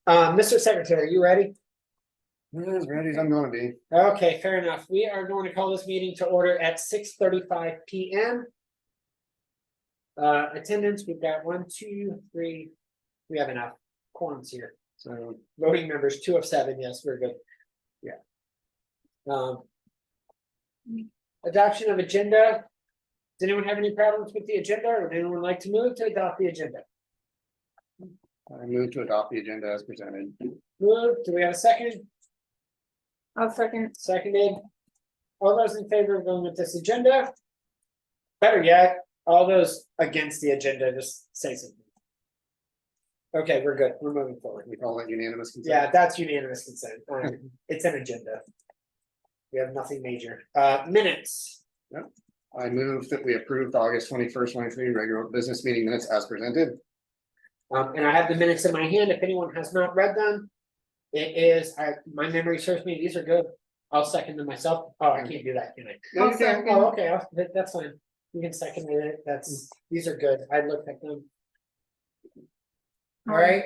Mr. Secretary, you ready? As ready as I'm gonna be. Okay, fair enough. We are going to call this meeting to order at 6:35 p.m. Attendance, we've got 1, 2, 3. We have enough quorums here. So voting members, 2 of 7. Yes, we're good. Yeah. Adoption of agenda. Does anyone have any problems with the agenda, or would anyone like to move to adopt the agenda? I move to adopt the agenda as presented. Move. Do we have a second? I'll second. Seconded. All those in favor of going with this agenda? Better yet, all those against the agenda, just say something. Okay, we're good. We're moving forward. We call that unanimous consent. Yeah, that's unanimous consent. It's an agenda. We have nothing major. Minutes. Yep. I move that we approve the August 21st, 23 regular business meeting minutes as presented. And I have the minutes in my hand. If anyone has not read them, it is, my memory serves me, these are good. I'll second them myself. Oh, I can't do that, can I? No, you I'll can't. second. Oh, okay, that's fine. You can second it. These are good. I looked at them. All right.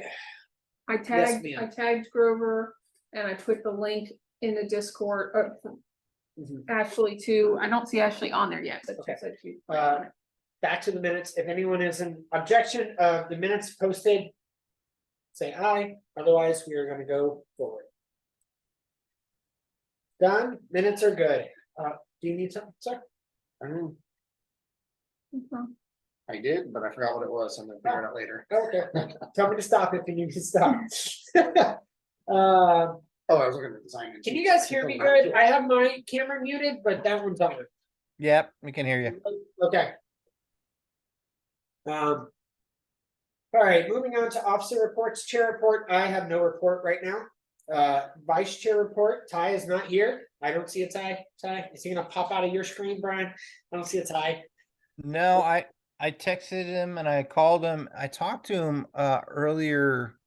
I tagged, ma'am. I tagged Grover and I put the link in the Discord, Ashley too. I don't see Ashley on there yet, but Okay. she said she. Back to the minutes. If anyone is in objection of the minutes posted, say aye. Otherwise, we are going to go forward. Done. Minutes are good. Do you need something, sir? I don't know. Mhm. I did, but I forgot what it was. So I'm gonna figure it out later. Okay. Tell me to stop if you need to stop. Oh, I was looking at the sign. Can you guys hear me good? I have my camera muted, but that one's on. Yep, we can hear you. Okay. All right, moving on to officer reports, chair report. I have no report right now. Vice chair report. Ty is not here. I don't see a tie. Ty, is he gonna pop out of your screen, Brian? I don't see a tie. No, I texted him and I called him. I talked to him earlier.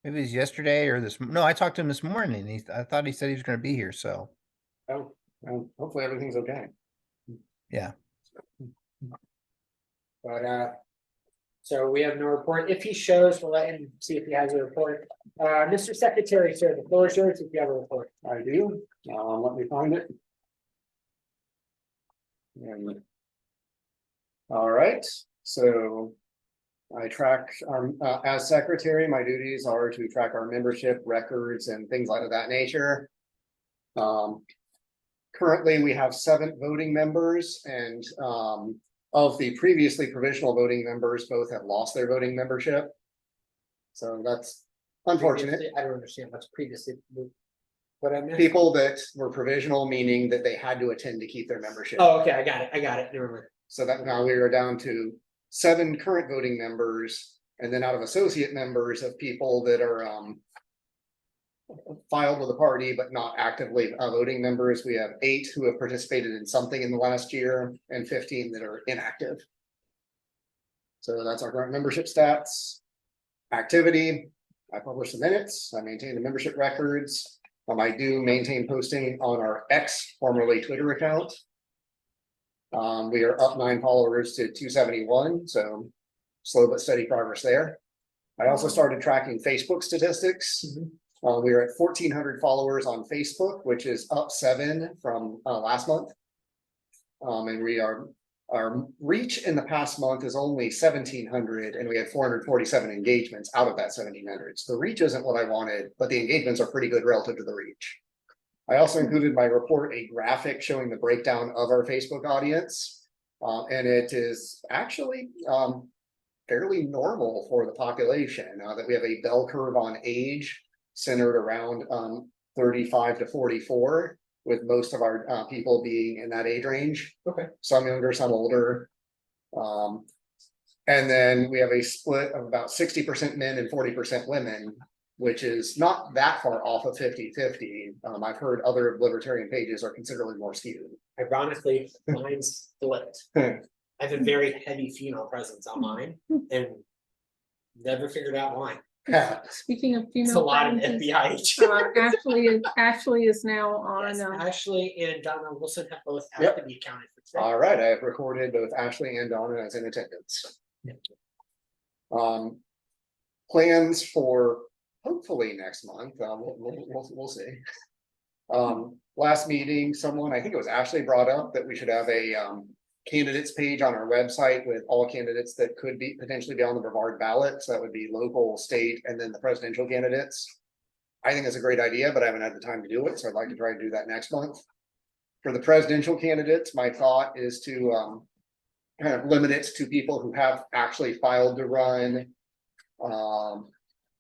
Maybe it was yesterday or no, I talked to him this morning. I thought he said he was going to be here. So Oh, well, hopefully everything's okay. yeah. But so we have no report. If he shows, we'll let him see if he has a report. Mr. Secretary, sir, the floor is yours if you have a report. I do. Let me find it. All right, so I track our, as secretary, my duties are to track our membership records and things like that nature. Currently, we have 7 voting members, and of the previously provisional voting members, both have lost their voting membership. So that's unfortunate. I don't understand what's previously. What I meant. People that were provisional, meaning that they had to attend to keep their membership. Oh, okay, I got it. Never mind. So that now we are down to 7 current voting members, and then out of associate members of people that are filed with the party but not actively voting members, we have 8 who have participated in something in the last year and 15 that are inactive. So that's our current membership stats. Activity, I publish the minutes, I maintain the membership records. I do maintain posting on our X, formerly Twitter account. We are up 9 followers to 271, so slow but steady progress there. I also started tracking Facebook statistics. We are at 1,400 followers on Facebook, which is up 7 from last month. And our reach in the past month is only 1,700, and we had 447 engagements out of that 1,700. So the reach isn't what I wanted, but the engagements are pretty good relative to the reach. I also included in my report a graphic showing the breakdown of our Facebook audience, and it is actually fairly normal for the population. That we have a bell curve on age centered around 35 to 44. With most of our people being in that age range. Okay. Some younger, some older. And then we have a split of about 60% men and 40% women, which is not that far off of 50-50. I've heard other libertarian pages are considerably more skewed. Ironically, mine's flipped. I have a very heavy female presence on mine, and never figured out why. Speaking of It's a female lot of presences, FBI. Ashley is now on. Yes, Ashley and Donna Wilson have both have Yep. to be accounted for today. All right, I have recorded both Ashley and Donna as in attendance. Plans for hopefully next month, we'll see. Last meeting, someone, I think it was Ashley, brought up that we should have a, candidates page on our website with all candidates that could be potentially be on the Brevard ballot. So that would be local, state, and then the presidential candidates. I think it's a great idea, but I haven't had the time to do it, so I'd like to try to do that next month. For the presidential candidates, my thought is to kind of limit it to people who have actually filed to run.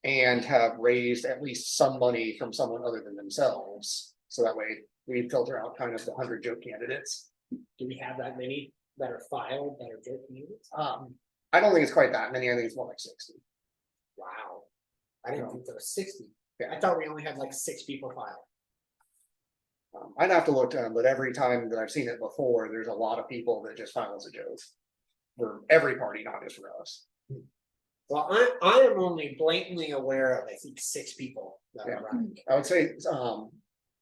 And have raised at least some money from someone other than themselves. So that way we filter out kind of the 100 joke candidates. Do we have that many that are filed that are joke candidates? I don't think it's quite that many. I think it's more like 60. Wow. I didn't think there was 60. Yeah. I thought we only had like 6 people filed. I'd have to look to them, but every time that I've seen it before, there's a lot of people that just file as a joke. For every party, not just for us. Well, I am only blatantly aware of, I think, 6 people that Yeah. are running. I would say,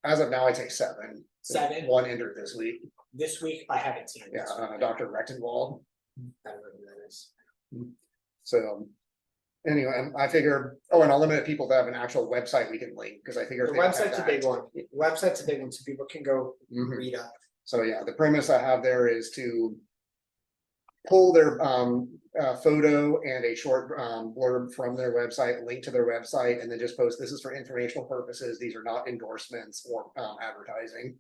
as of now, I'd say 7. 7? One entered this week. This week, I haven't seen. Yeah, this. Dr. Rechtenwald. I don't know who that is. So anyway, I figure, oh, and I'll limit people to have an actual website we can link, because I figure. The if they don't have website's a that- big one. Website's a big one, so people can go Mhm. read up. So yeah, the premise I have there is to pull their photo and a short blurb from their website, link to their website, and then just post, this is for informational purposes. These are not endorsements or advertising.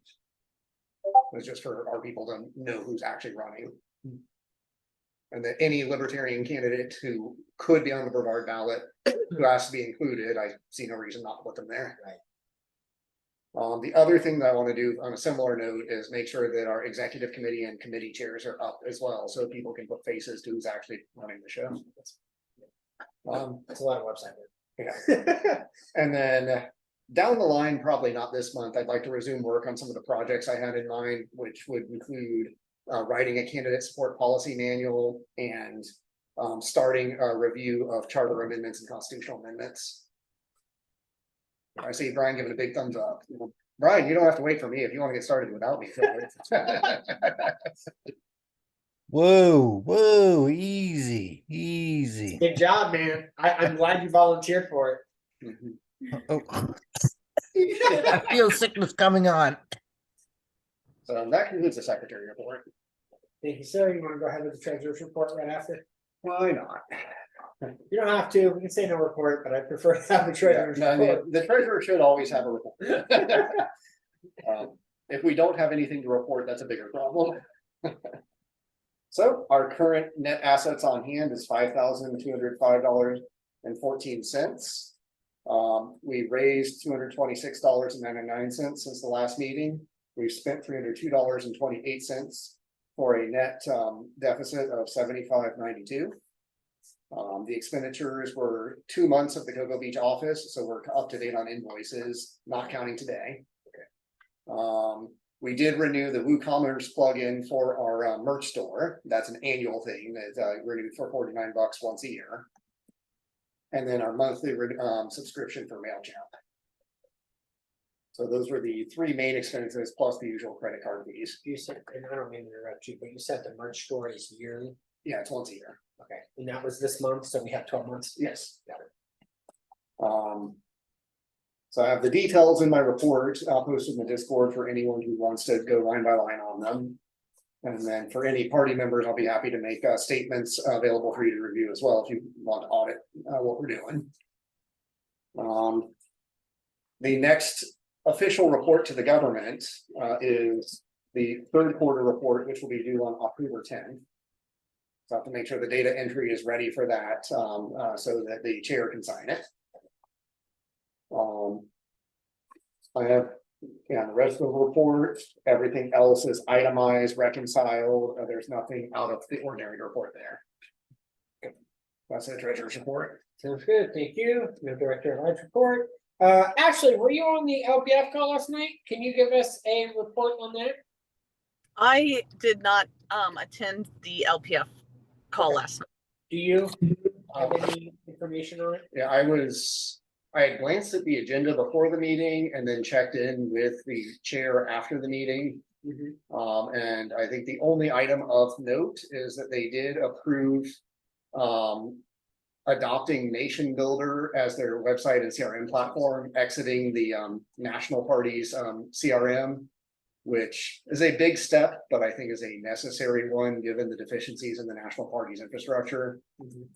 It's just for our people to know who's actually running. And that any libertarian candidate who could be on the Brevard ballot, who has to be included, I see no reason not to put them there. Right. The other thing that I want to do on a similar note is make sure that our executive committee and committee chairs are up as well, so people can put faces to who's actually running the show. That's a lot of website work. Yeah. And then down the line, probably not this month, I'd like to resume work on some of the projects I had in mind, which would include writing a candidate support policy manual and starting a review of charter amendments and constitutional amendments. I see Brian giving a big thumbs up. Brian, you don't have to wait for me if you want to get started without me. Whoa, easy. Good job, man. I'm glad you volunteered for it. Oh. I feel sickness coming on. So that concludes the secretary report. Thank you, sir. You want to go ahead with the treasurer's report right after? Why not? You don't have to. We can say no report, but I prefer to have the treasurer's No, report. the treasurer should always have a report. If we don't have anything to report, that's a bigger problem. So our current net assets on hand is $5,205.14. We raised $226.99 since the last meeting. We've spent $302.28 for a net deficit of $75.92. The expenditures were 2 months of the Cocoa Beach office, so we're up to date on invoices, not counting today. We did renew the WooCommerce plugin for our merch store. That's an annual thing that renewed for $49 once a year. And then our monthly subscription for MailChimp. So those were the 3 main expenses plus the usual credit card fees. You said, and I don't mean to interrupt you, but you said the merch store is yearly. Yeah, it's once a year. Okay, and that was this month, so we have 12 months. Yes. So I have the details in my report posted in the Discord for anyone who wants to go line by line on them. And then for any party members, I'll be happy to make statements available for you to review as well if you want to audit what we're doing. The next official report to the government is the third quarter report, which will be due on October 10th. So I have to make sure the data entry is ready for that so that the chair can sign it. I have, the rest of the report, everything else is itemized, reconciled. There's nothing out of the ordinary report there. That's the treasurer's report. Sounds good. Thank you. The director of large report. Ashley, were you on the LPF call last night? Can you give us a report on that? I did not attend the LPF call last night. Do you have any information on it? Yeah, I had glanced at the agenda before the meeting and then checked in with the chair after the meeting. And I think the only item of note is that they did approve adopting Nation Builder as their website and CRM platform, exiting the national party's CRM, which is a big step, but I think is a necessary one given the deficiencies in the national party's infrastructure.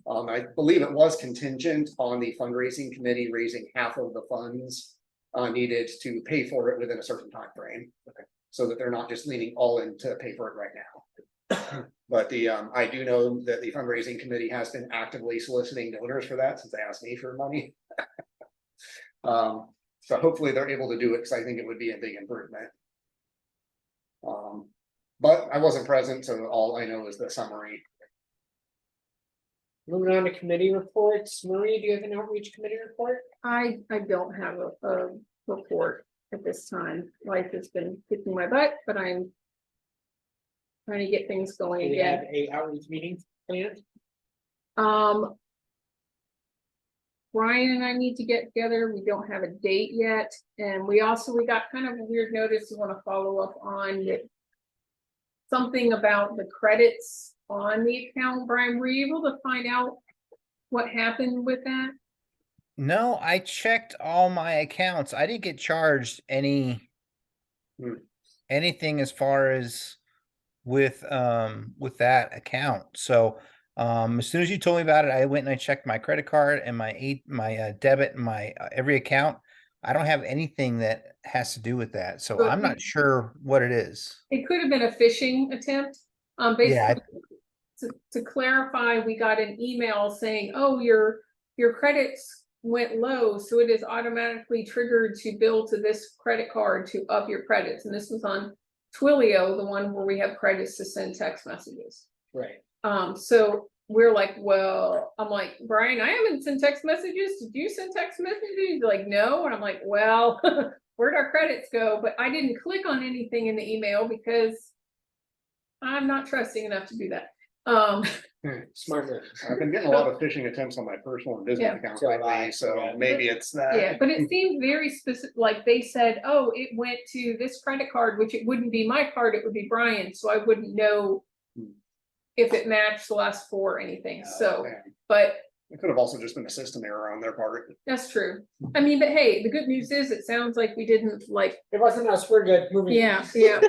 I believe it was contingent on the fundraising committee raising half of the funds needed to pay for it within a certain time frame. Okay. So that they're not just leaning all in to pay for it right now. But the I do know that the fundraising committee has been actively soliciting donors for that since they asked me for money. So hopefully they're able to do it because I think it would be a big improvement. But I wasn't present, so all I know is the summary. Moving on to committee reports. Marie, do you have an outreach committee report? I don't have a report at this time. Life has been kicking my butt, but I'm trying to get things Do going we have again. a outreach meeting planned? Brian and I need to get together. We don't have a date yet. And we got kind of a weird notice we want to follow up on that. Something about the credits on the account. Brian, were you able to find out what happened with that? No, I checked all my accounts. I didn't get charged anything as far as with that account. So as soon as you told me about it, I went and I checked my credit card and my debit and my every account. I don't have anything that has to do with that. So But I'm not sure what it is. it could have been a phishing attempt. Yeah, Basically, to clarify, we got an email saying, oh, your credits went low, so it is automatically triggered to bill to this credit card to up your credits. And this was on Twilio, the one where we have credits to send text messages. Right. So we're like, well, I'm like, Brian, I haven't sent text messages. Did you send text messages? He's like, no. And I'm like, well, where'd our credits go? But I didn't click on anything in the email because I'm not trusting enough to do that. Smart move. I've been getting a lot of phishing attempts on my personal and business Yeah. accounts So lately, so yeah. maybe it's that. Yeah, but it seemed very specific, like they said, oh, it went to this credit card, which it wouldn't be my card, it would be Brian's, so I wouldn't know if it matched the last four or anything, so, Man, but it could have also just been a system error on their part. that's true. I mean, but hey, the good news is, it sounds like we didn't like, It wasn't us, we're good, moving. yeah, yeah.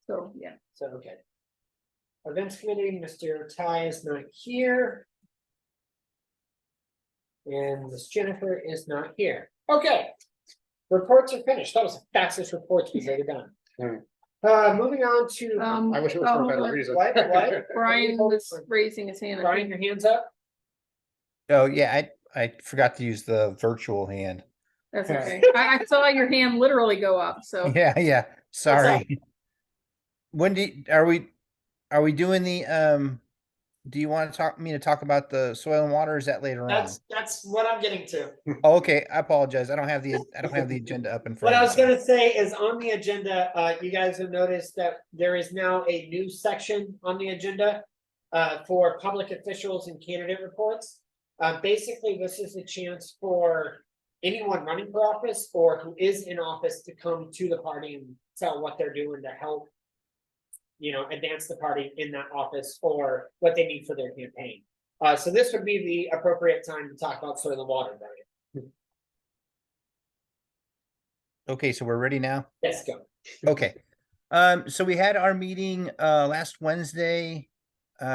So, yeah. So, okay. Events committee, Mr. Ty is not here. And Miss Jennifer is not here. Okay. Reports are finished. That was the fastest reports we've ever done. Moving on to. I wish it was for a better reason. What? Brian was raising his hand. I Brian, think. your hands up? Oh yeah, I forgot to use the virtual hand. That's okay. I saw your hand literally go up, so. Yeah. Sorry. Wendy, are we doing the do you want to talk about the soil and water? Or is that later on? That's what I'm getting to. Oh, okay, I apologize. I don't have the agenda up in front. What I of was me. gonna say is on the agenda, you guys have noticed that there is now a new section on the agenda. For public officials and candidate reports. Basically, this is a chance for anyone running for office or who is in office to come to the party and tell what they're doing to help. Advance the party in that office or what they need for their campaign. So this would be the appropriate time to talk about soil and water, Brian. Okay, so we're ready now. Yes, go. Okay. So we had our meeting last Wednesday. It's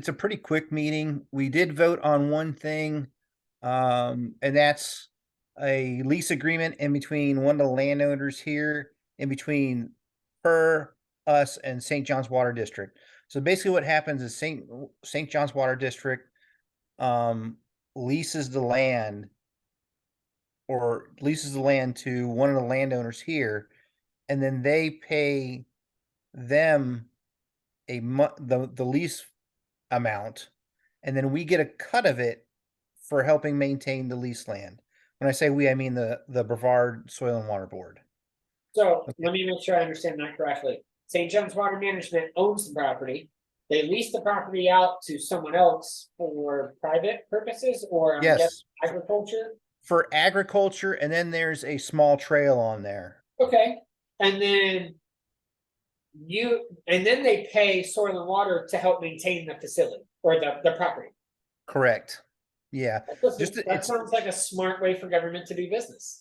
a pretty quick meeting. We did vote on one thing, and that's a lease agreement in between one of the landowners here, in between her, us, and St. John's Water District. So basically what happens is St. John's Water District leases the land to one of the landowners here, and then they pay them the lease amount, and then we get a cut of it for helping maintain the lease land. When I say we, I mean the Brevard Soil and Water Board. So let me make sure I understand that correctly. St. John's Water Management owns the property. They lease the property out to someone else for private purposes or Yes, agriculture. for agriculture, and then there's a small trail on there. Okay, and then and then they pay soil and water to help maintain the facility or the property. Correct. Yeah, Just- That it's- sounds like a smart way for government to do business.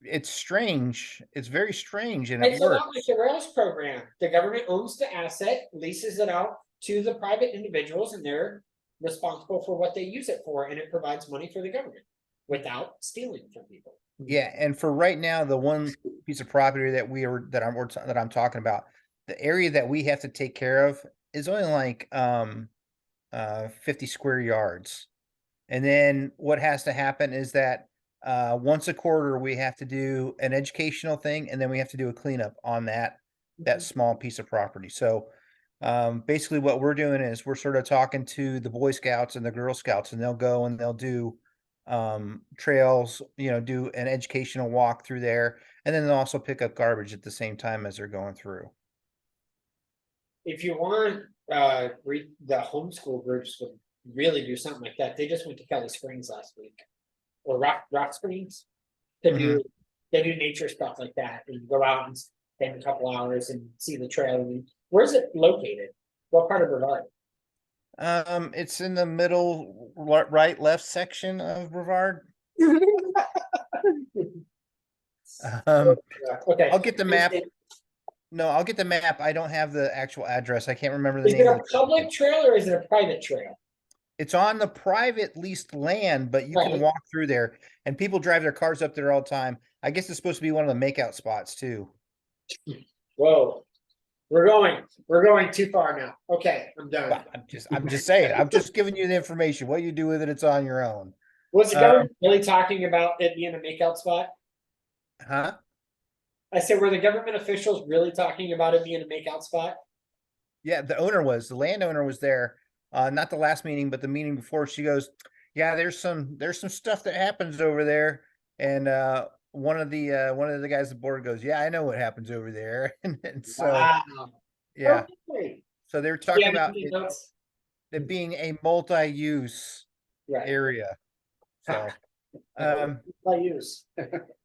it's strange. It's very strange and It's it a lot works. like the rails program. The government owns the asset, leases it out to the private individuals, and they're responsible for what they use it for, and it provides money for the government without stealing from people. Yeah, and for right now, the one piece of property that I'm talking about, the area that we have to take care of is only like 50 square yards. And then what has to happen is that once a quarter we have to do an educational thing, and then we have to do a cleanup on that small piece of property. So basically what we're doing is we're sort of talking to the Boy Scouts and the Girl Scouts, and they'll go and they'll do trails, do an educational walk through there, and then they'll also pick up garbage at the same time as they're going through. If you want, the homeschool groups would really do something like that. They just went to Kelly Springs last week. Or Rock Springs. They do nature stuff like that, and you go out and spend a couple hours and see the trail. Where's it located? What part of Brevard? It's in the middle, right, left section of Brevard. Okay. I'll get the map. Is No, I'll get the map. I don't have the actual address. I can't remember the it name. a of the public trail or is it a private trail? It's on the private leased land, but you can Right. walk through there, and people drive their cars up there all the time. I guess it's supposed to be one of the makeout spots too. Whoa. We're going too far now. Okay, I'm done. But I'm just saying. I'm just giving you the information. What you do with it, it's on your own. Was the government really talking about it being a makeout spot? Huh? I said, were the government officials really talking about it being a makeout spot? Yeah, the landowner was there. Not the last meeting, but the meeting before. She goes, "Yeah, there's some stuff that happens over there." And one of the guys at the board goes, "Yeah, I know what happens over there." and so Wow. yeah, Okay. so they were talking Yeah, about any notes? it being a multi-use Right. area. So By use.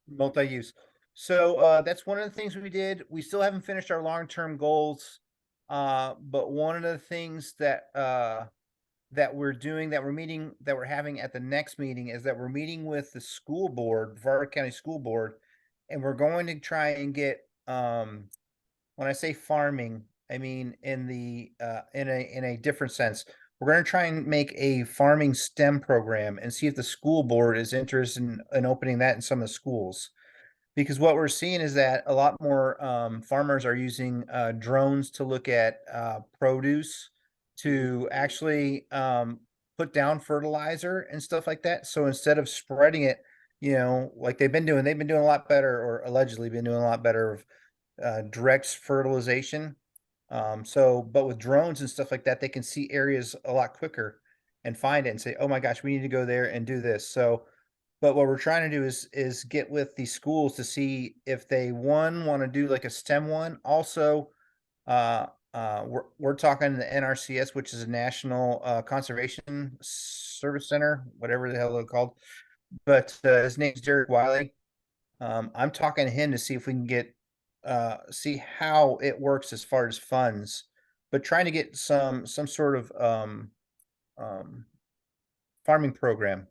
multi-use. So that's one of the things we did. We still haven't finished our long-term goals. But one of the things that we're doing, that we're having at the next meeting, is that we're meeting with the school board, Brevard County School Board, and we're going to try and get when I say farming, I mean in the in a different sense. We're going to try and make a farming STEM program and see if the school board is interested in opening that in some of the schools. Because what we're seeing is that a lot more farmers are using drones to look at produce, to actually put down fertilizer and stuff like that. So instead of spreading it, like they've been doing a lot better, or allegedly been doing a lot better of direct fertilization. But with drones and stuff like that, they can see areas a lot quicker and find it and say, "Oh my gosh, we need to go there and do this." But what we're trying to do is get with the schools to see if they want to do like a STEM one. Also, we're talking the NRCS, which is a National Conservation Service Center, whatever the hell they're called. But his name's Derek Wiley. I'm talking to him to see if we can get see how it works as far as funds, but trying to get some sort of farming program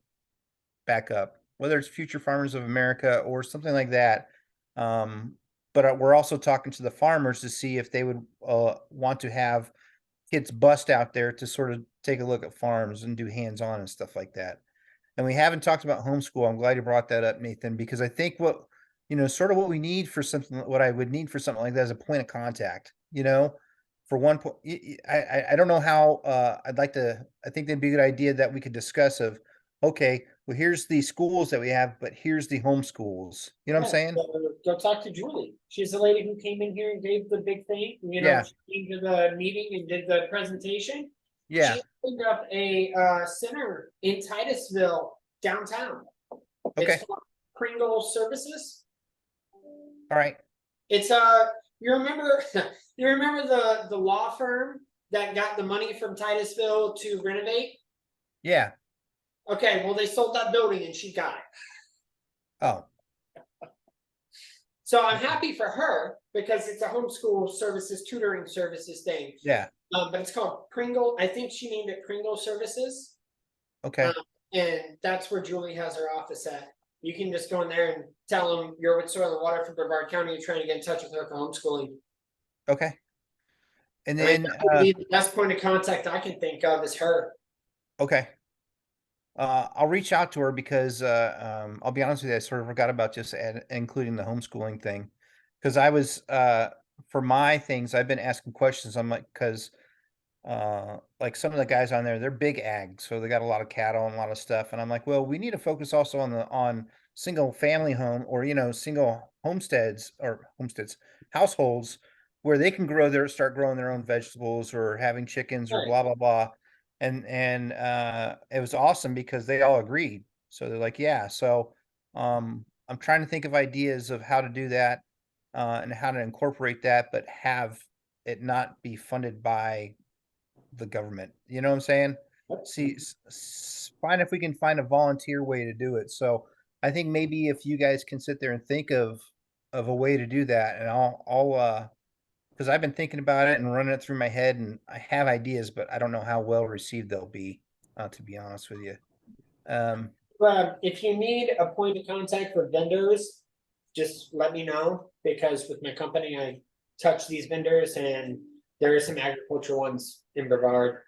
back up, whether it's Future Farmers of America or something like that. But we're also talking to the farmers to see if they would want to have kids bust out there to sort of take a look at farms and do hands-on and stuff like that. And we haven't talked about homeschool. I'm glad you brought that up, Nathan, because I think sort of what we need for something, what I would need for something like that is a point of contact, for one point. I don't know how, I think that'd be a good idea that we could discuss of, okay, well, here's the schools that we have, but here's the homeschools. You know what I'm saying? Go talk to Julie. She's the lady who came in here and gave the big thing. Yeah. She came to the meeting and did the presentation. Yeah. She opened up a center in Titusville downtown. Okay. It's called Pringle Services. All right. It's you remember the law firm that got the money from Titusville to renovate? Yeah. Okay, well, they sold that building and she got it. Oh. So I'm happy for her because it's a homeschool services, tutoring services thing. Yeah, But it's called Pringle. I think she named it Pringle Services. okay, And that's where Julie has her office at. You can just go in there and tell them you're with Soil and Water from Brevard County. You're trying to get in touch with her for homeschooling. okay. And I mean, then, that would be the best point of contact I can think of is her. okay. I'll reach out to her because, I'll be honest with you, I sort of forgot about just including the homeschooling thing. Cause I was, for my things, I've been asking questions. I'm like, cause, like some of the guys on there, they're big ag. So they got a lot of cattle and a lot of stuff. And I'm like, well, we need to focus also on single family home or, single homesteads, households where they can start growing their own vegetables or having chickens or Right. blah, blah, blah. And it was awesome because they all agreed. So they're like, yeah. So I'm trying to think of ideas of how to do that and how to incorporate that, but have it not be funded by the government. You know what I'm saying? See, find if we can find a volunteer way to do it. So I think maybe if you guys can sit there and think of a way to do that, and I'll because I've been thinking about it and running it through my head, and I have ideas, but I don't know how well received they'll be. To be honest with you, If you need a point of contact for vendors, just let me know because with my company, I touch these vendors and there are some agriculture ones in Brevard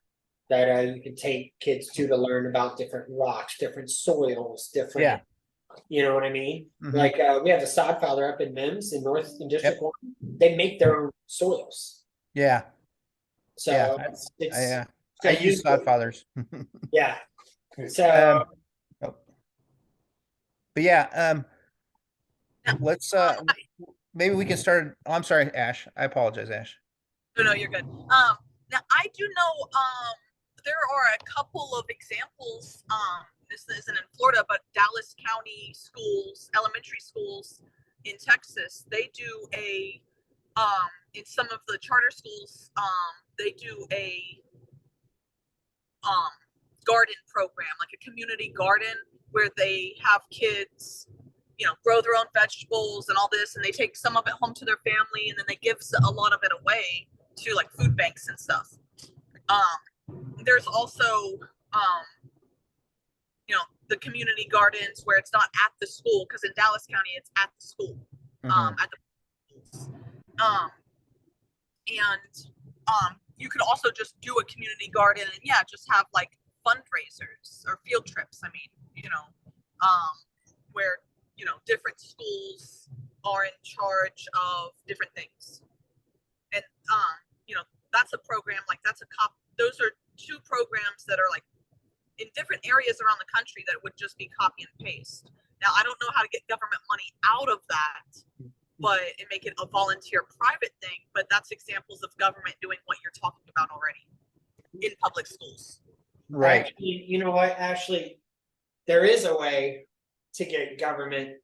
that you can take kids to learn about different rocks, different soils, different. Yeah. You know what I mean? Mhm. Like we have the sod father up in Mims in District 1. They make their own soils. yeah, So yeah, it's I use Godfathers. yeah. So Oh. But yeah, let's maybe we can start. Oh, I'm sorry, Ash. I apologize, Ash. No, you're good. Now I do know, there are a couple of examples, this isn't in Florida, but Dallas County schools, elementary schools in Texas, they do in some of the charter schools, they do a, garden program, like a community garden where they have kids, grow their own vegetables and all this, and they take some of it home to their family, and then they give a lot of it away to like food banks and stuff. There's also, the community gardens where it's not at the school, because in Dallas County it's at the school, at the schools. You could also just do a community garden and just have like fundraisers or field trips. I mean, where different schools are in charge of different things, and that's a program, like those are two programs that are like in different areas around the country that would just be copy and paste. Now I don't know how to get government money out of that, but and make it a volunteer private thing, but that's examples of government doing what you're talking about already in public schools. Right. Actually, you know what? Actually, there is a way to get government.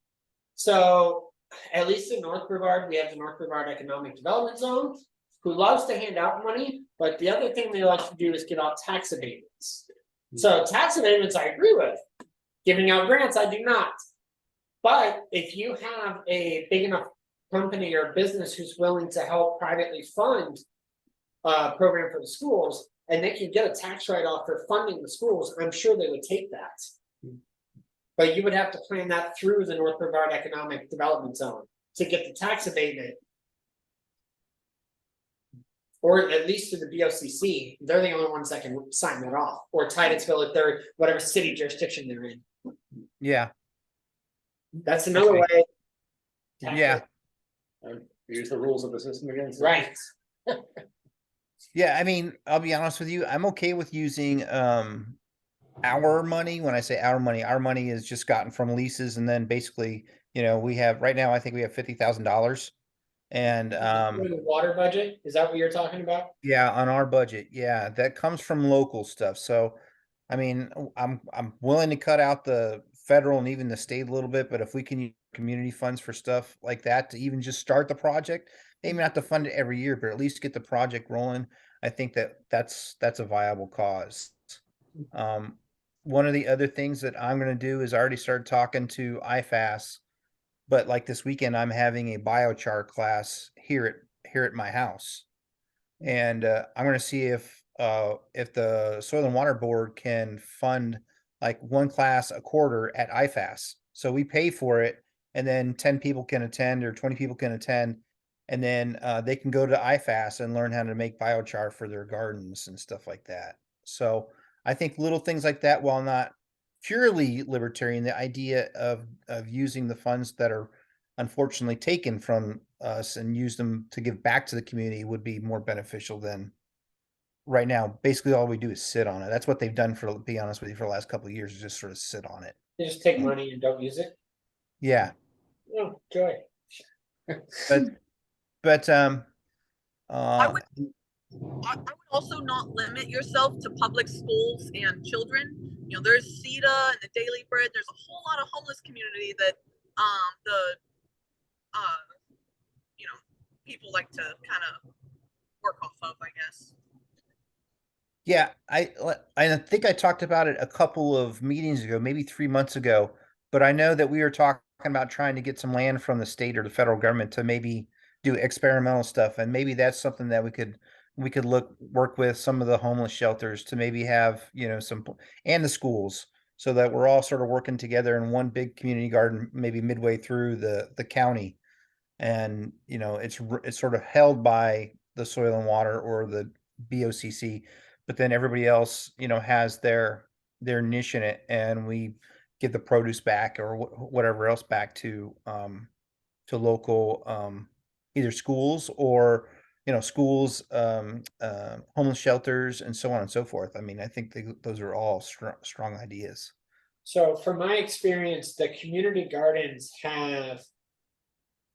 So at least in North Brevard, we have the North Brevard Economic Development Zone, who loves to hand out money, but the other thing they like to do is give out tax abatements. So tax abatements I agree with. Giving out grants, I do not. But if you have a big enough company or business who's willing to help privately fund a program for the schools, and they can get a tax write-off for funding the schools, I'm sure they would take that. But you would have to plan that through the North Brevard Economic Development Zone to get the tax abatement. Or at least to the BOCC, they're the only ones that can sign that off, or Titusville if they're whatever city jurisdiction they're in. Yeah. That's another way. Yeah. Use the rules of the system again. Right. Yeah, I mean, I'll be honest with you. I'm okay with using our money. When I say our money is just gotten from leases, and then basically, we have right now. I think we have $50,000, and The water budget, is that what you're talking about? yeah, on our budget, yeah, that comes from local stuff. So, I mean, I'm willing to cut out the federal and even the state a little bit, but if we can use community funds for stuff like that to even just start the project, maybe not to fund it every year, but at least get the project rolling. I think that's a viable cause. One of the other things that I'm going to do is I already started talking to IFAS But like this weekend, I'm having a biochar class here at my house. And I'm gonna see if the Soil and Water Board can fund like one class a quarter at IFAS. So we pay for it, and then 10 people can attend or 20 people can attend, and then they can go to IFAS and learn how to make biochar for their gardens and stuff like that. So I think little things like that, while not purely libertarian, the idea of using the funds that are unfortunately taken from us and use them to give back to the community would be more beneficial than right now. Basically, all we do is sit on it. That's what they've done, for, to be honest with you, for the last couple of years, is just sort of sit on it. They just take money and don't use it. Yeah, Oh, joy. but I would also not limit yourself to public schools and children. You know, there's CETA and the Daily Bread. There's a whole lot of homeless community that you know, people like to kind of work off of, I guess. yeah, I think I talked about it a couple of meetings ago, maybe 3 months ago. But I know that we were talking about trying to get some land from the state or the federal government to maybe do experimental stuff, and maybe that's something that we could work with some of the homeless shelters to maybe have, you know, and the schools, so that we're all sort of working together in one big community garden, maybe midway through the county. And you know, it's sort of held by the Soil and Water or the BOCC, but then everybody else, you know, has their niche in it, and we give the produce back or whatever else back to local either schools or, you know, schools, homeless shelters, and so on and so forth. I mean, I think those are all strong ideas. So from my experience, the community gardens have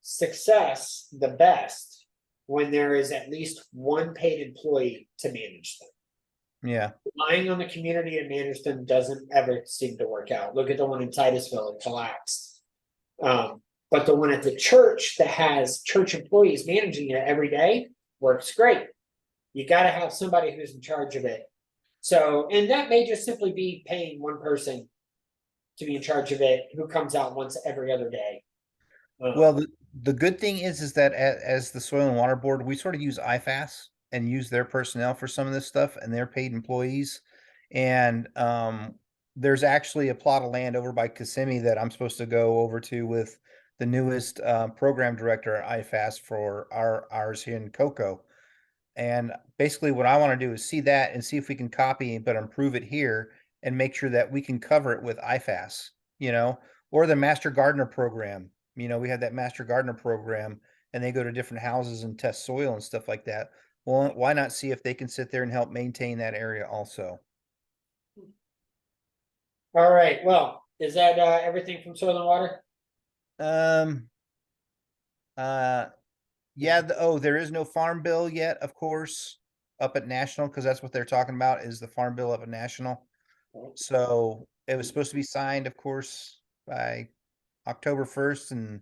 success the best when there is at least one paid employee to manage them. Yeah, Relying on the community to manage them doesn't ever seem to work out. Look at the one in Titusville, it collapsed. But the one at the church that has church employees managing it every day works great. You got to have somebody who's in charge of it. So, and that may just simply be paying one person to be in charge of it, who comes out once every other day. well, the good thing is that as the Soil and Water Board, we sort of use IFAS and use their personnel for some of this stuff, and they're paid employees. And there's actually a plot of land over by Kissimmee that I'm supposed to go over to with the newest program director at IFAS for ours here in Cocoa. And basically what I want to do is see that and see if we can copy but improve it here and make sure that we can cover it with IFAS, you know, or the Master Gardener program. You know, we have that Master Gardener program, and they go to different houses and test soil and stuff like that. Well, why not see if they can sit there and help maintain that area also? All right, well, is that everything from Soil and Water? Yeah, there is no farm bill yet, of course, up at National, because that's what they're talking about, is the farm bill up at National. So it was supposed to be signed, of course, by October 1st, and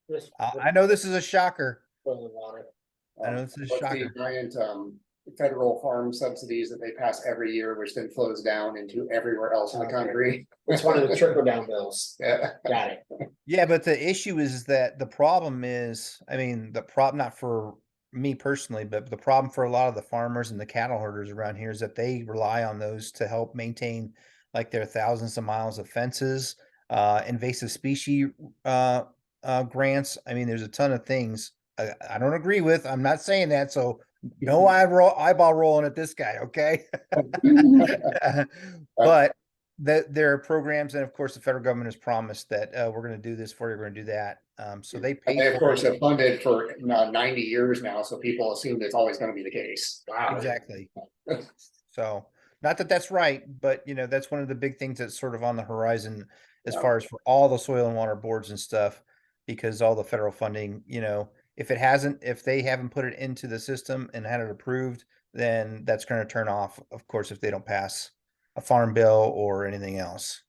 This- I know this is a shocker. Soil and Water. I know this is a What's the shocker. giant federal farm subsidies that they pass every year, which then flows down into everywhere else in the Okay. country. It's one of the trickle down bills. Yeah. Got it. Yeah, but the issue is that the problem is, I mean, the problem, not for me personally, but the problem for a lot of the farmers and the cattle herders around here is that they rely on those to help maintain like their thousands of miles of fences, invasive species grants. I mean, there's a ton of things I don't agree with. I'm not saying that, so no eyeball rolling at this guy, okay? But there are programs, and of course, the federal government has promised that we're going to do this for you, we're going to do that. So they pay They of for course it. have funded for 90 years now, so people assume it's always going to be the case. Wow. Exactly. So, not that that's right, but you know, that's one of the big things that's sort of on the horizon as Yeah. far as for all the Soil and Water boards and stuff, because all the federal funding, you know, if they haven't put it into the system and had it approved, then that's going to turn off, of course, if they don't pass a farm bill or anything else.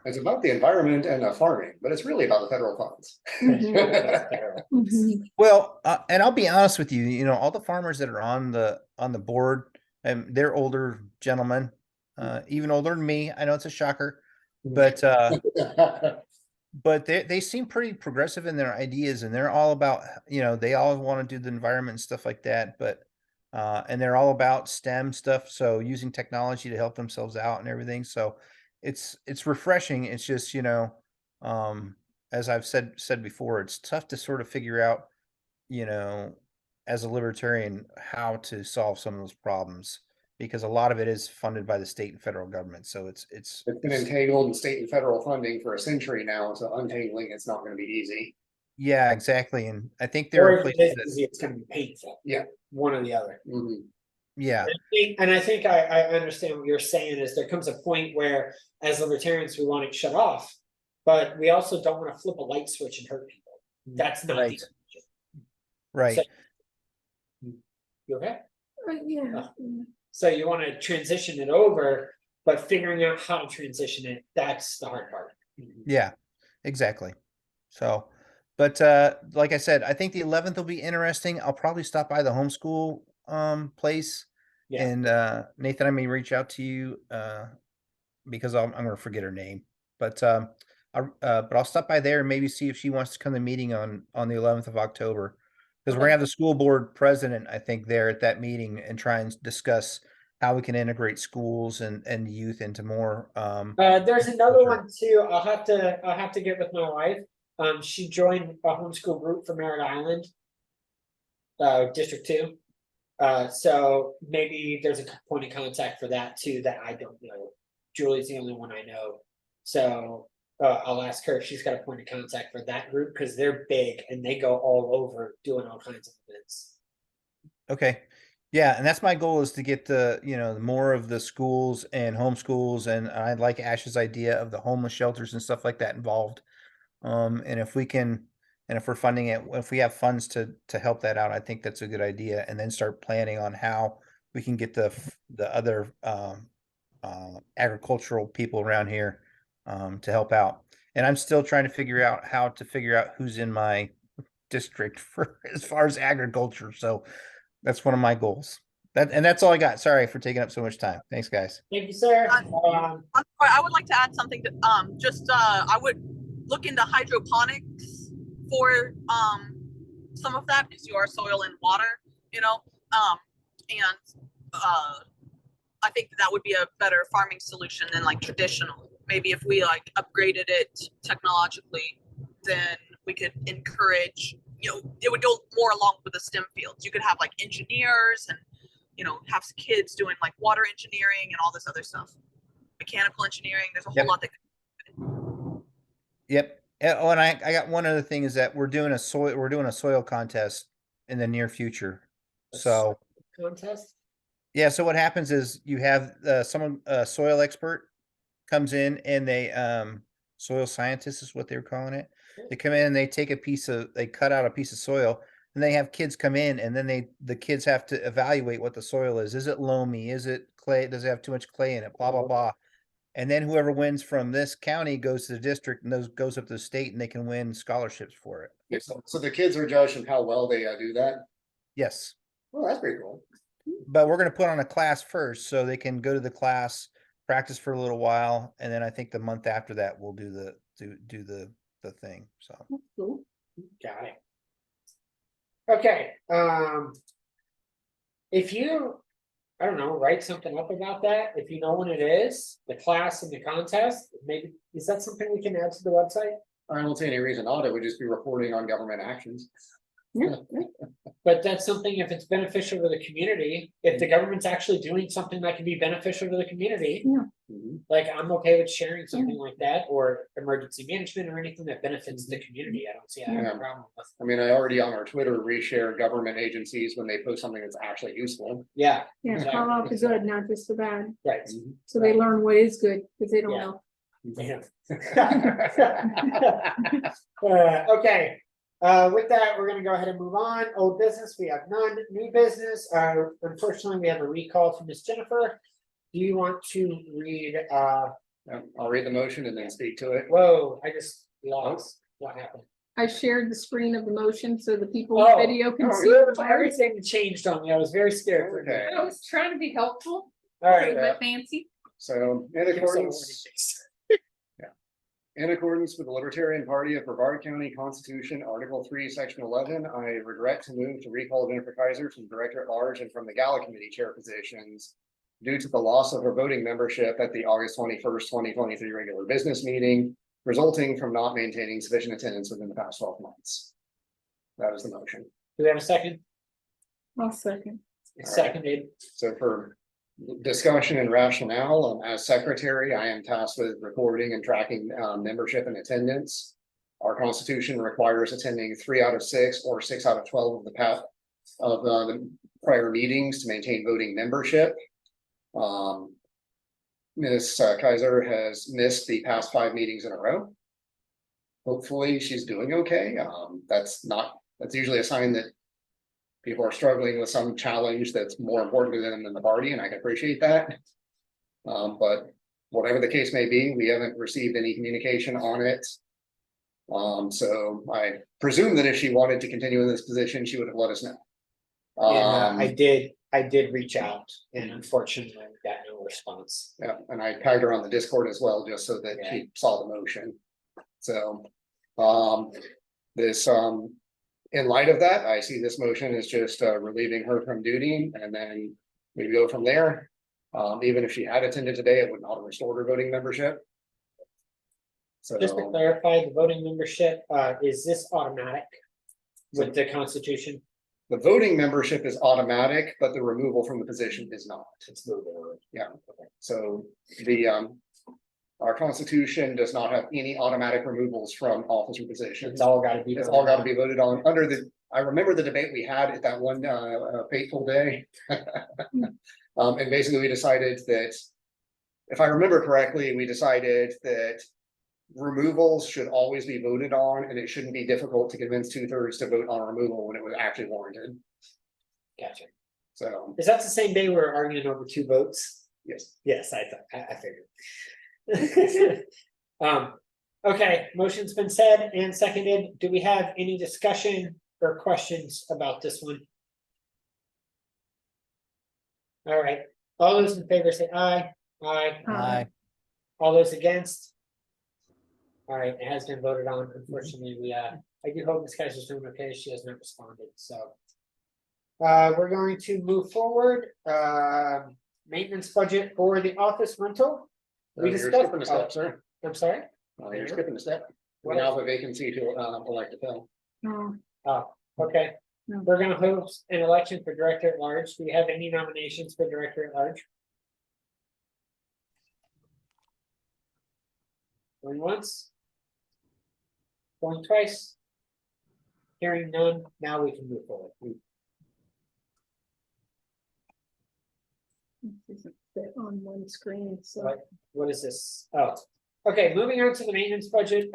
It's about the environment and farming, but it's really about the federal funds. That's terrible. Well, and I'll be honest with you, you know, all the farmers that are on the board, and they're older gentlemen, even older than me. I know it's a shocker, but but they seem pretty progressive in their ideas, and they're all about, they all want to do the environment and stuff like that, but and they're all about STEM stuff, so using technology to help themselves out and everything. So it's refreshing. It's just, um as I've said before, it's tough to sort of figure out, you know, as a libertarian, how to solve some of those problems, because a lot of it is funded by the state and federal government. So It's been entangled in state and federal funding for a century now, so untangling it's not gonna be easy. yeah, exactly. And I think there Or are if places it is that, easy, it's gonna be painful. Yeah. One or the other. Mhm. yeah, And I think I understand what you're saying is there comes a point where as libertarians, we want it shut off. But we also don't want to flip a light switch and hurt people. That's not the Right. intention. right. You okay? Yeah. So you want to transition it over, but figuring out how to transition it, that's the hard part. Yeah, exactly. So, but like I said, I think the 11th will be interesting. I'll probably stop by the homeschool place. Yeah. And Nathan, I may reach out to you because I'm gonna forget her name. But but I'll stop by there and maybe see if she wants to come to the meeting on the 11th of October. Because we're Okay. gonna have the school board president, I think, there at that meeting and try and discuss how we can integrate schools and youth into more There's another Culture. one too. I'll have to get with my wife. She joined a homeschool group for Merritt Island. District 2. So maybe there's a point of contact for that too that I don't know. Julie's the only one I know. So I'll ask her if she's got a point of contact for that group because they're big and they go all over doing all kinds of events. Okay. Yeah, and that's my goal, is to get the, more of the schools and homeschools, and I like Ash's idea of the homeless shelters and stuff like that involved. And if we can, and if we're funding it, if we have funds to help that out, I think that's a good idea. And then start planning on how we can get the other agricultural people around here to help out. And I'm still trying to figure out how to figure out who's in my district for as far as agriculture. So that's one of my goals. That's all I got. Sorry for taking up so much time. Thanks, guys. Thank you, sir. I'm sorry, I would like to add something to, I would look into hydroponics for, some of that, because you are soil and water, I think that would be a better farming solution than like traditional. Maybe if we like upgraded it technologically, then we could encourage, it would go more along with the STEM fields. You could have like engineers and, have kids doing like water engineering and all this other stuff. Mechanical engineering, there's a whole Yep. lot that Yep. Oh, and I got one other thing, is that we're doing a soil contest in the near future. So Contest. yeah, so what happens is you have someone, a soil expert comes in, and they soil scientist is what they were calling it. They come in and they they cut out a piece of soil, and they have kids come in, and then the kids have to evaluate what the soil is. Is it loamy? Is it clay? Does it have too much clay in it? Blah blah blah. And then whoever wins from this county goes to the district, and those goes up to the state, and they can win scholarships for it. Yeah, so the kids are judged on how well they do that. Yes. Well, that's pretty cool. But we're going to put on a class first, so they can go to the class, practice for a little while, and then I think the month after that we'll do the thing. So Cool. Got it. Okay, if you, I don't know, write something up about that, if you know when it is, the class and the contest, maybe, is that something we can add to the website? I don't see any reason not. It would just be reporting on government actions. Yeah. But that's something, if it's beneficial to the community, if the government's actually doing something that can be beneficial to the community. Mhm. Like, I'm okay with sharing something like that, or emergency management, or anything that benefits the community, I don't see a Yeah. problem with. I mean, I already on our Twitter reshare government agencies when they post something that's actually useful. Yeah, Yeah, call out the good, not just the bad. right. So they learn what is good, because they don't Yeah. know. Yeah. Okay, with that, we're gonna go ahead and move on. Old business, we have none. New business, unfortunately, we have a recall from Miss Jennifer. Do you want to read, I'll read the motion and then speak to it. whoa, I just lost, what happened? I shared the screen of the motion so the people Oh, in video can oh, see. yeah. the words. Everything changed on me, I was very scared for a Okay. minute. I was trying to be helpful, All right. but fancy. So in accordance, In accordance with the Libertarian Party of Brevard County Constitution, Article 3, Section 11, I regret to move to recall Jennifer Kaiser from Director at Large and from the Gala Committee Chair positions due to the loss of her voting membership at the August 21st, 2023 regular business meeting, resulting from not maintaining sufficient attendance within the past 12 months. That is the motion. Do we have a second? I'll second. It's All right. seconded. So for discussion and rationale, as secretary, I am tasked with recording and tracking membership and attendance. Our constitution requires attending 3 out of 6 or 6 out of 12 of the prior meetings to maintain voting membership. Ms. Kaiser has missed the past 5 meetings in a row. Hopefully she's doing okay. That's usually a sign that people are struggling with some challenge that's more important to them than the party, and I can appreciate that. But whatever the case may be, we haven't received any communication on it. So I presume that if she wanted to continue in this position, she would have let us know. And I did reach out and unfortunately I got no response. Yeah, and I tagged her on the Discord as well, just so that Yeah. she saw the motion. So, in light of that, I see this motion as just relieving her from duty, and then we go from there. Even if she had attended today, it would not have restored her voting membership. So, Just to clarify, the voting membership, is this automatic with the Constitution? the voting membership is automatic, but the removal from the position is not. It's moving. Yeah. So our Constitution does not have any automatic removals from officer positions. It's all gotta be. It's all got to be voted on under I remember the debate we had at that one fateful day. And basically we decided that, if I remember correctly, we decided that removals should always be voted on, and it shouldn't be difficult to convince 2/3 to vote on removal when it was actually warranted. Gotcha. So, Is that the same day we're arguing over 2 votes? yes. Yes, I figured. Okay, motion's been said and seconded. Do we have any discussion or questions about this one? All right, all those in favor say aye. Aye. Aye. All those against? All right, it has been voted on. Unfortunately, I do hope Ms. Kaiser's doing okay. She has not responded, so. We're going to move forward. Maintenance budget for the office rental. We You're discussed- skipping a step, sir. I'm sorry? You're skipping a step. We What? now have a vacancy to elect to fill. Oh, Oh, okay. No. We're gonna host an election for director at large. Do we have any nominations for director at large? Going once? Going twice? Hearing none, now we can move forward. this isn't fit on one screen, so. What? What is this? Oh, okay, moving on to the maintenance budget.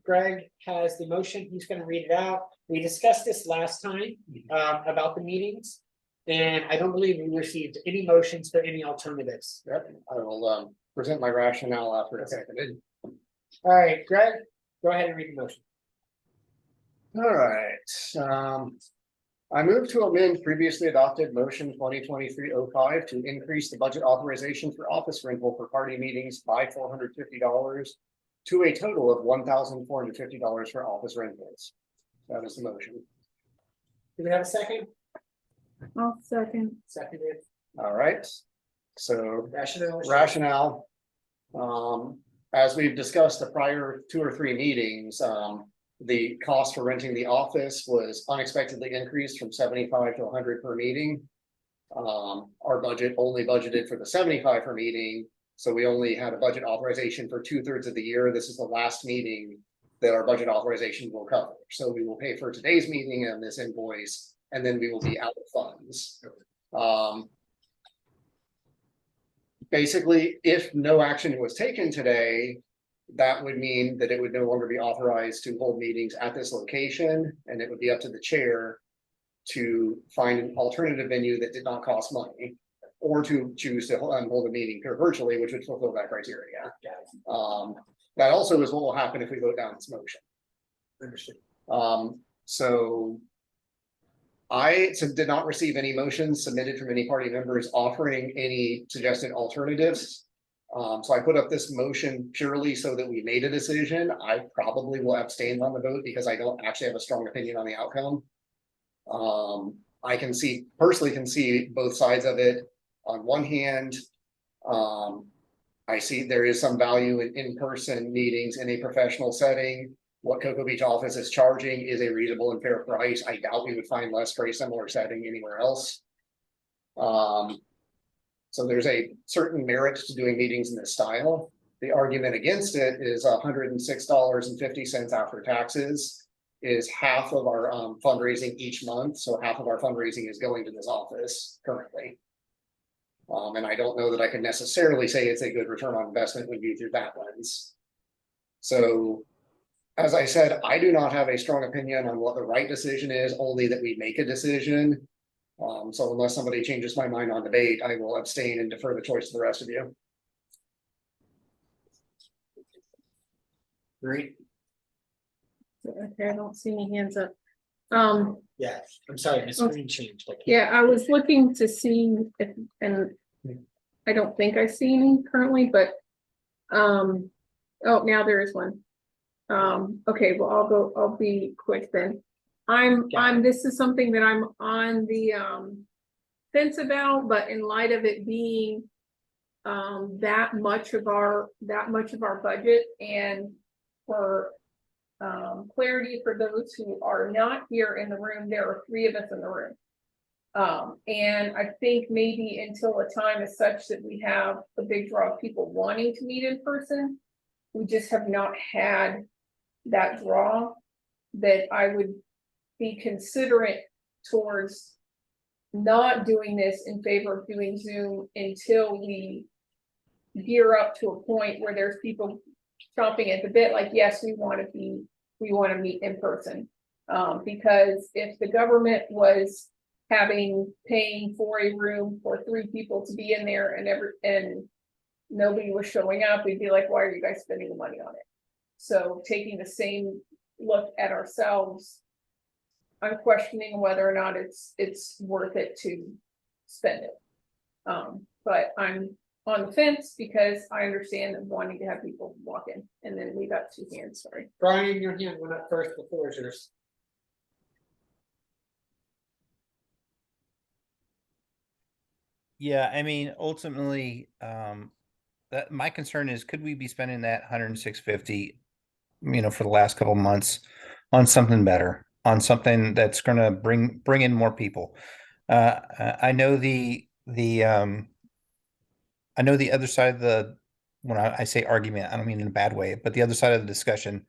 Greg has the motion. He's gonna read it out. We discussed this last time, about the meetings. And I don't believe we received any motions for any alternatives. Yep, I will present my rationale after it's seconded. All right, Greg, go ahead and read the motion. All right, I move to amend previously adopted motion 2023-05 to increase the budget authorization for office rental for party meetings by $450 to a total of $1,450 for office rentals. That is the motion. Do we have a second? I'll second. Seconded. All right, so Rationale. rationale. As we've discussed the prior 2 or 3 meetings, the cost for renting the office was unexpectedly increased from 75 to 100 per meeting. Our budget only budgeted for the 75 per meeting, so we only had a budget authorization for 2/3 of the year. This is the last meeting that our budget authorization will cover. So we will pay for today's meeting and this invoice, and then we will be out of funds. Basically, if no action was taken today, that would mean that it would no longer be authorized to hold meetings at this location, and it would be up to the chair to find an alternative venue that did not cost money, or to choose to hold a meeting virtually, which would fulfill that criteria. That also is what will happen if we vote down this motion. Understood. So I did not receive any motions submitted from any party members offering any suggested alternatives. So I put up this motion purely so that we made a decision. I probably will abstain on the vote because I don't actually have a strong opinion on the outcome. I personally can see both sides of it. On one hand, I see there is some value in in-person meetings in a professional setting. What Cocoa Beach office is charging is a reasonable and fair price. I doubt we would find less for a similar setting anywhere else. So there's a certain merit to doing meetings in this style. The argument against it is $106.50 after taxes is half of our fundraising each month. So half of our fundraising is going to this office currently. And I don't know that I can necessarily say it's a good return on investment when viewed through that lens. So, as I said, I do not have a strong opinion on what the right decision is, only that we make a decision. So unless somebody changes my mind on debate, I will abstain and defer the choice to the rest of you. Great. Okay, I don't see any hands up. Yeah, I'm sorry, my screen changed. I can't- Yeah, I was looking to see if, and I don't think I see any currently, but, oh, now there is one. Okay, well, I'll be quick then. This is something that I'm on the, fence about, but in light of it being, that much of our budget, and for clarity for those who are not here in the room, there are 3 of us in the room. And I think maybe until a time is such that we have a big draw of people wanting to meet in person, we just have not had that draw, that I would be considerate towards not doing this in favor of doing Zoom until we gear up to a point where there's people chomping at the bit, like, yes, we want to meet in person. Because if the government was paying for a room for 3 people to be in there and nobody was showing up, we'd be like, why are you guys spending the money on it? So taking the same look at ourselves, I'm questioning whether or not it's worth it to spend it. But I'm on the fence because I understand that wanting to have people walk in. And then we got 2 hands, sorry. Brian, your hand went up first before yours. Yeah, I mean, ultimately, that my concern is, could we be spending that 106.50, for the last couple months on something better, on something that's going to bring in more people. I know I know the other side of when I say argument, I don't mean in a bad way, but the other side of the discussion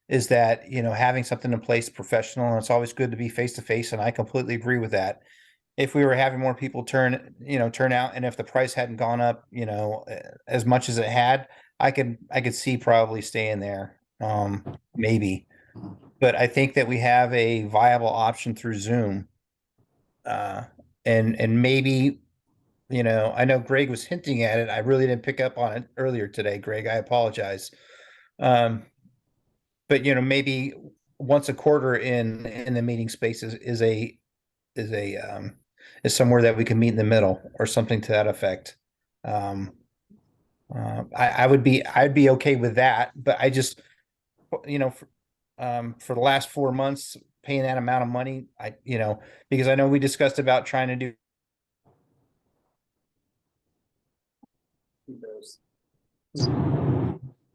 is that, having something in place professional, and it's always good to be face to face, and I completely agree with that. If we were having more people turn out, and if the price hadn't gone up, as much as it had, I could see probably staying there. Maybe. But I think that we have a viable option through Zoom. And maybe, I know Greg was hinting at it. I really didn't pick up on it earlier today, Greg. I apologize. But maybe once a quarter in the meeting space is somewhere that we can meet in the middle, or something to that effect. I'd be okay with that, but I just, for the last 4 months, paying that amount of money, because I know we discussed about trying to do.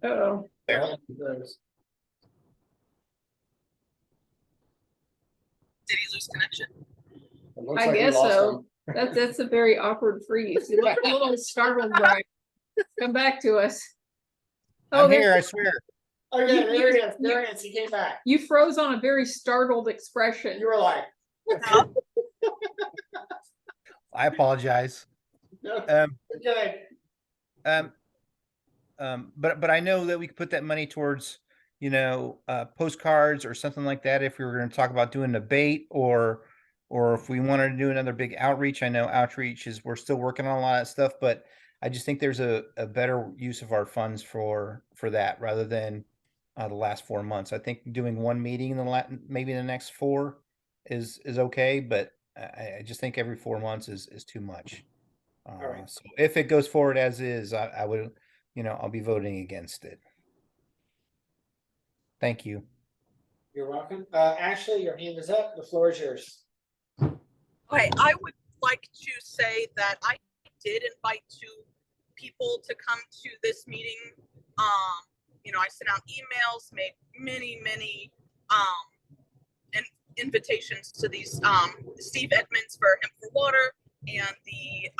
Uh-oh. Did he lose connection? It looks I like we guess lost so. them. That's a very awkward freeze. You look a little startled, Brian. Come back to us. Oh, I'm here, I swear. Okay, there he is. There he is. He came back. you froze on a very startled expression. You were like, I apologize. no, Um, good. But I know that we could put that money towards, postcards or something like that, if we were going to talk about doing a debate, or if we wanted to do another big outreach. I know outreach we're still working on a lot of stuff, but I just think there's a better use of our funds for that, rather than the last 4 months. I think doing one meeting in maybe the next 4 is okay, but I just think every 4 months is too much. right. So if it goes forward as is, I would I'll be voting against it. Thank you. You're welcome. Ashley, your hand is up. The floor is yours. Okay, I would like to say that I did invite two people to come to this meeting. I sent out emails, made many invitations to these, Steve Edmonds for Hemp for Water and the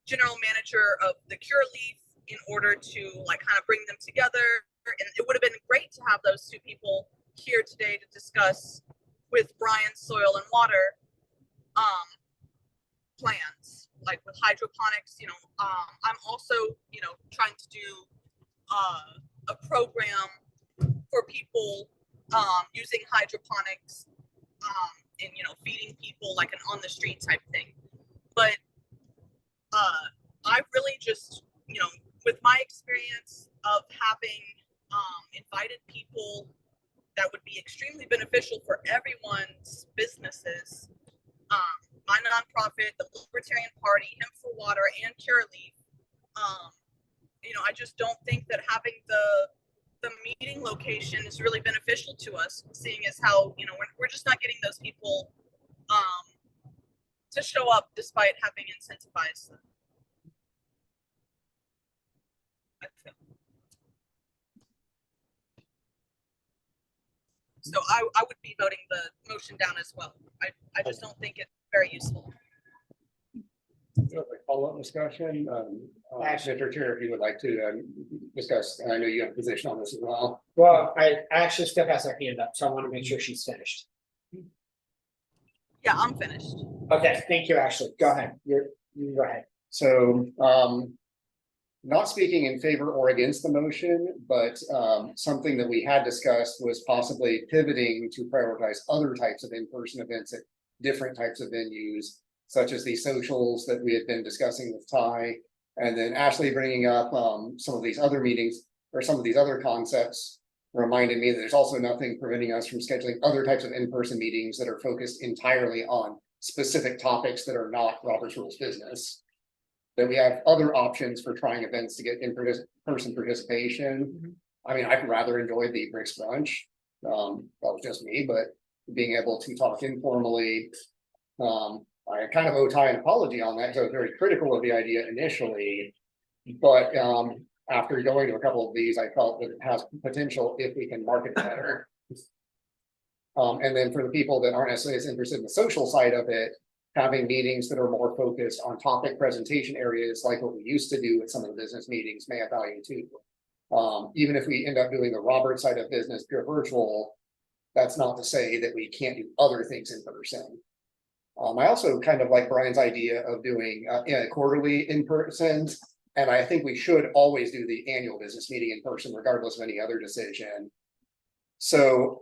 general manager of the Cure Leaf in order to kind of bring them together. And it would have been great to have those two people here today to discuss with Brian soil and water plans, like with hydroponics. I'm also trying to do a program for people using hydroponics and feeding people like an on the street type thing. But I really just with my experience of having invited people that would be extremely beneficial for everyone's businesses, my nonprofit, the Libertarian Party, Hemp for Water, and Cure Leaf. I just don't think that having the meeting location is really beneficial to us, seeing as how we're just not getting those people to show up despite having incentivized them. So I would be voting the motion down as well. I just don't think it's very useful. Follow-up discussion, Mr. Chair, if you would like to discuss, I know you have a position on this as well. Well, I actually still has her hand up, so I want to make sure she's finished. Yeah, I'm finished. Okay, thank you, Ashley. Go ahead. You go ahead. So, not speaking in favor or against the motion, but something that we had discussed was possibly pivoting to prioritize other types of in-person events at different types of venues, such as the socials that we had been discussing with Ty, and then Ashley bringing up some of these other meetings or some of these other concepts reminded me that there's also nothing preventing us from scheduling other types of in-person meetings that are focused entirely on specific topics that are not Robert's Rules business. That we have other options for trying events to get in-person participation. I mean, I'd rather enjoy the Bricks brunch. That was just me, but being able to talk informally, I kind of owe Ty an apology on that because I was very critical of the idea initially. But after going to a couple of these, I felt that it has potential if we can market better. And then for the people that aren't necessarily as interested in the social side of it, having meetings that are more focused on topic presentation areas like what we used to do at some of the business meetings may have value too. Even if we end up doing the Robert side of business pure virtual, that's not to say that we can't do other things in person. I also kind of like Brian's idea of doing quarterly in person, and I think we should always do the annual business meeting in person regardless of any other decision. So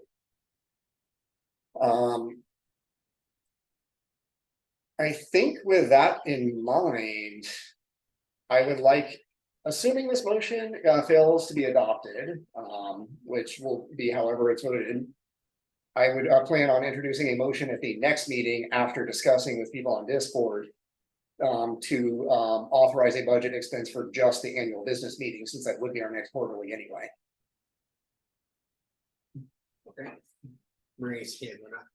I think with that in mind, I would like, assuming this motion fails to be adopted, which will be however it's voted, I would plan on introducing a motion at the next meeting after discussing with people on Discord to authorize a budget expense for just the annual business meeting, since that would be our next quarterly anyway. Okay. Marie's hand went up.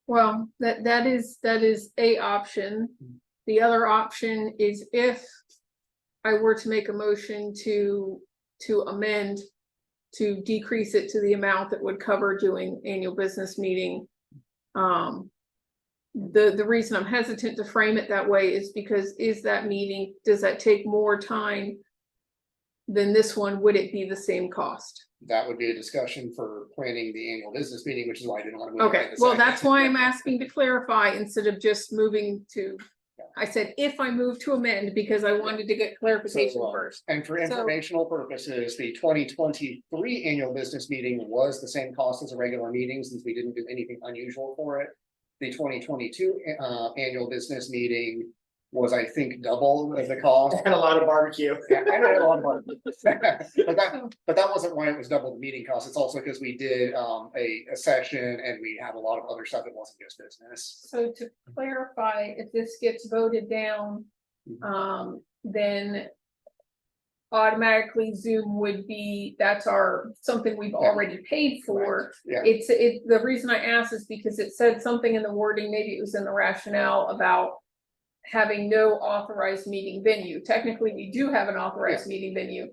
Well, that is a option. The other option is if I were to make a motion to amend to decrease it to the amount that would cover doing annual business meeting. The reason I'm hesitant to frame it that way is because does that take more time than this one? Would it be the same cost? That would be a discussion for planning the annual business meeting, which is why I didn't want to move. Okay, well, that's why I'm asking to clarify instead of just moving to, I said, if I move to amend, because I wanted to get clarification first. And for informational purposes, the 2023 annual business meeting was the same cost as a regular meeting, since we didn't do anything unusual for it. The 2022 annual business meeting was, I think, double the cost. I had a lot of barbecue. Yeah, I had a lot of barbecue. but that wasn't why it was double the meeting cost. It's also because we did a session and we had a lot of other stuff that wasn't just business. So to clarify, if this gets voted down, then automatically Zoom would be, that's something we've already paid for. Yeah, The reason I asked is because it said something in the wording, maybe it was in the rationale about having no authorized meeting venue. Technically, we do have an authorized meeting venue.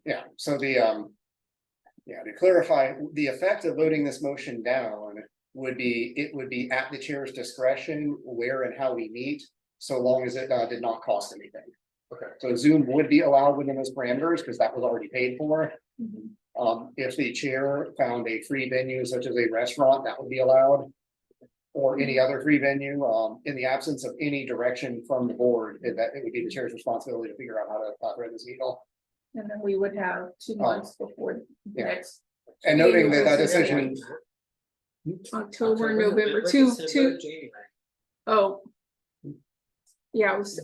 yeah, so yeah, to clarify, the effect of voting this motion down would be, it would be at the chair's discretion where and how we meet, so long as it did not cost anything. Okay. So Zoom would be allowed within those parameters, because that was already paid for. If the chair found a free venue such as a restaurant, that would be allowed. Or any other free venue, in the absence of any direction from the board, that it would be the chair's responsibility to figure out how to run this meeting. And then we would have 2 months before the yeah. next And noting that that Yeah, decision, October, November, two. January. Oh. Yeah, I was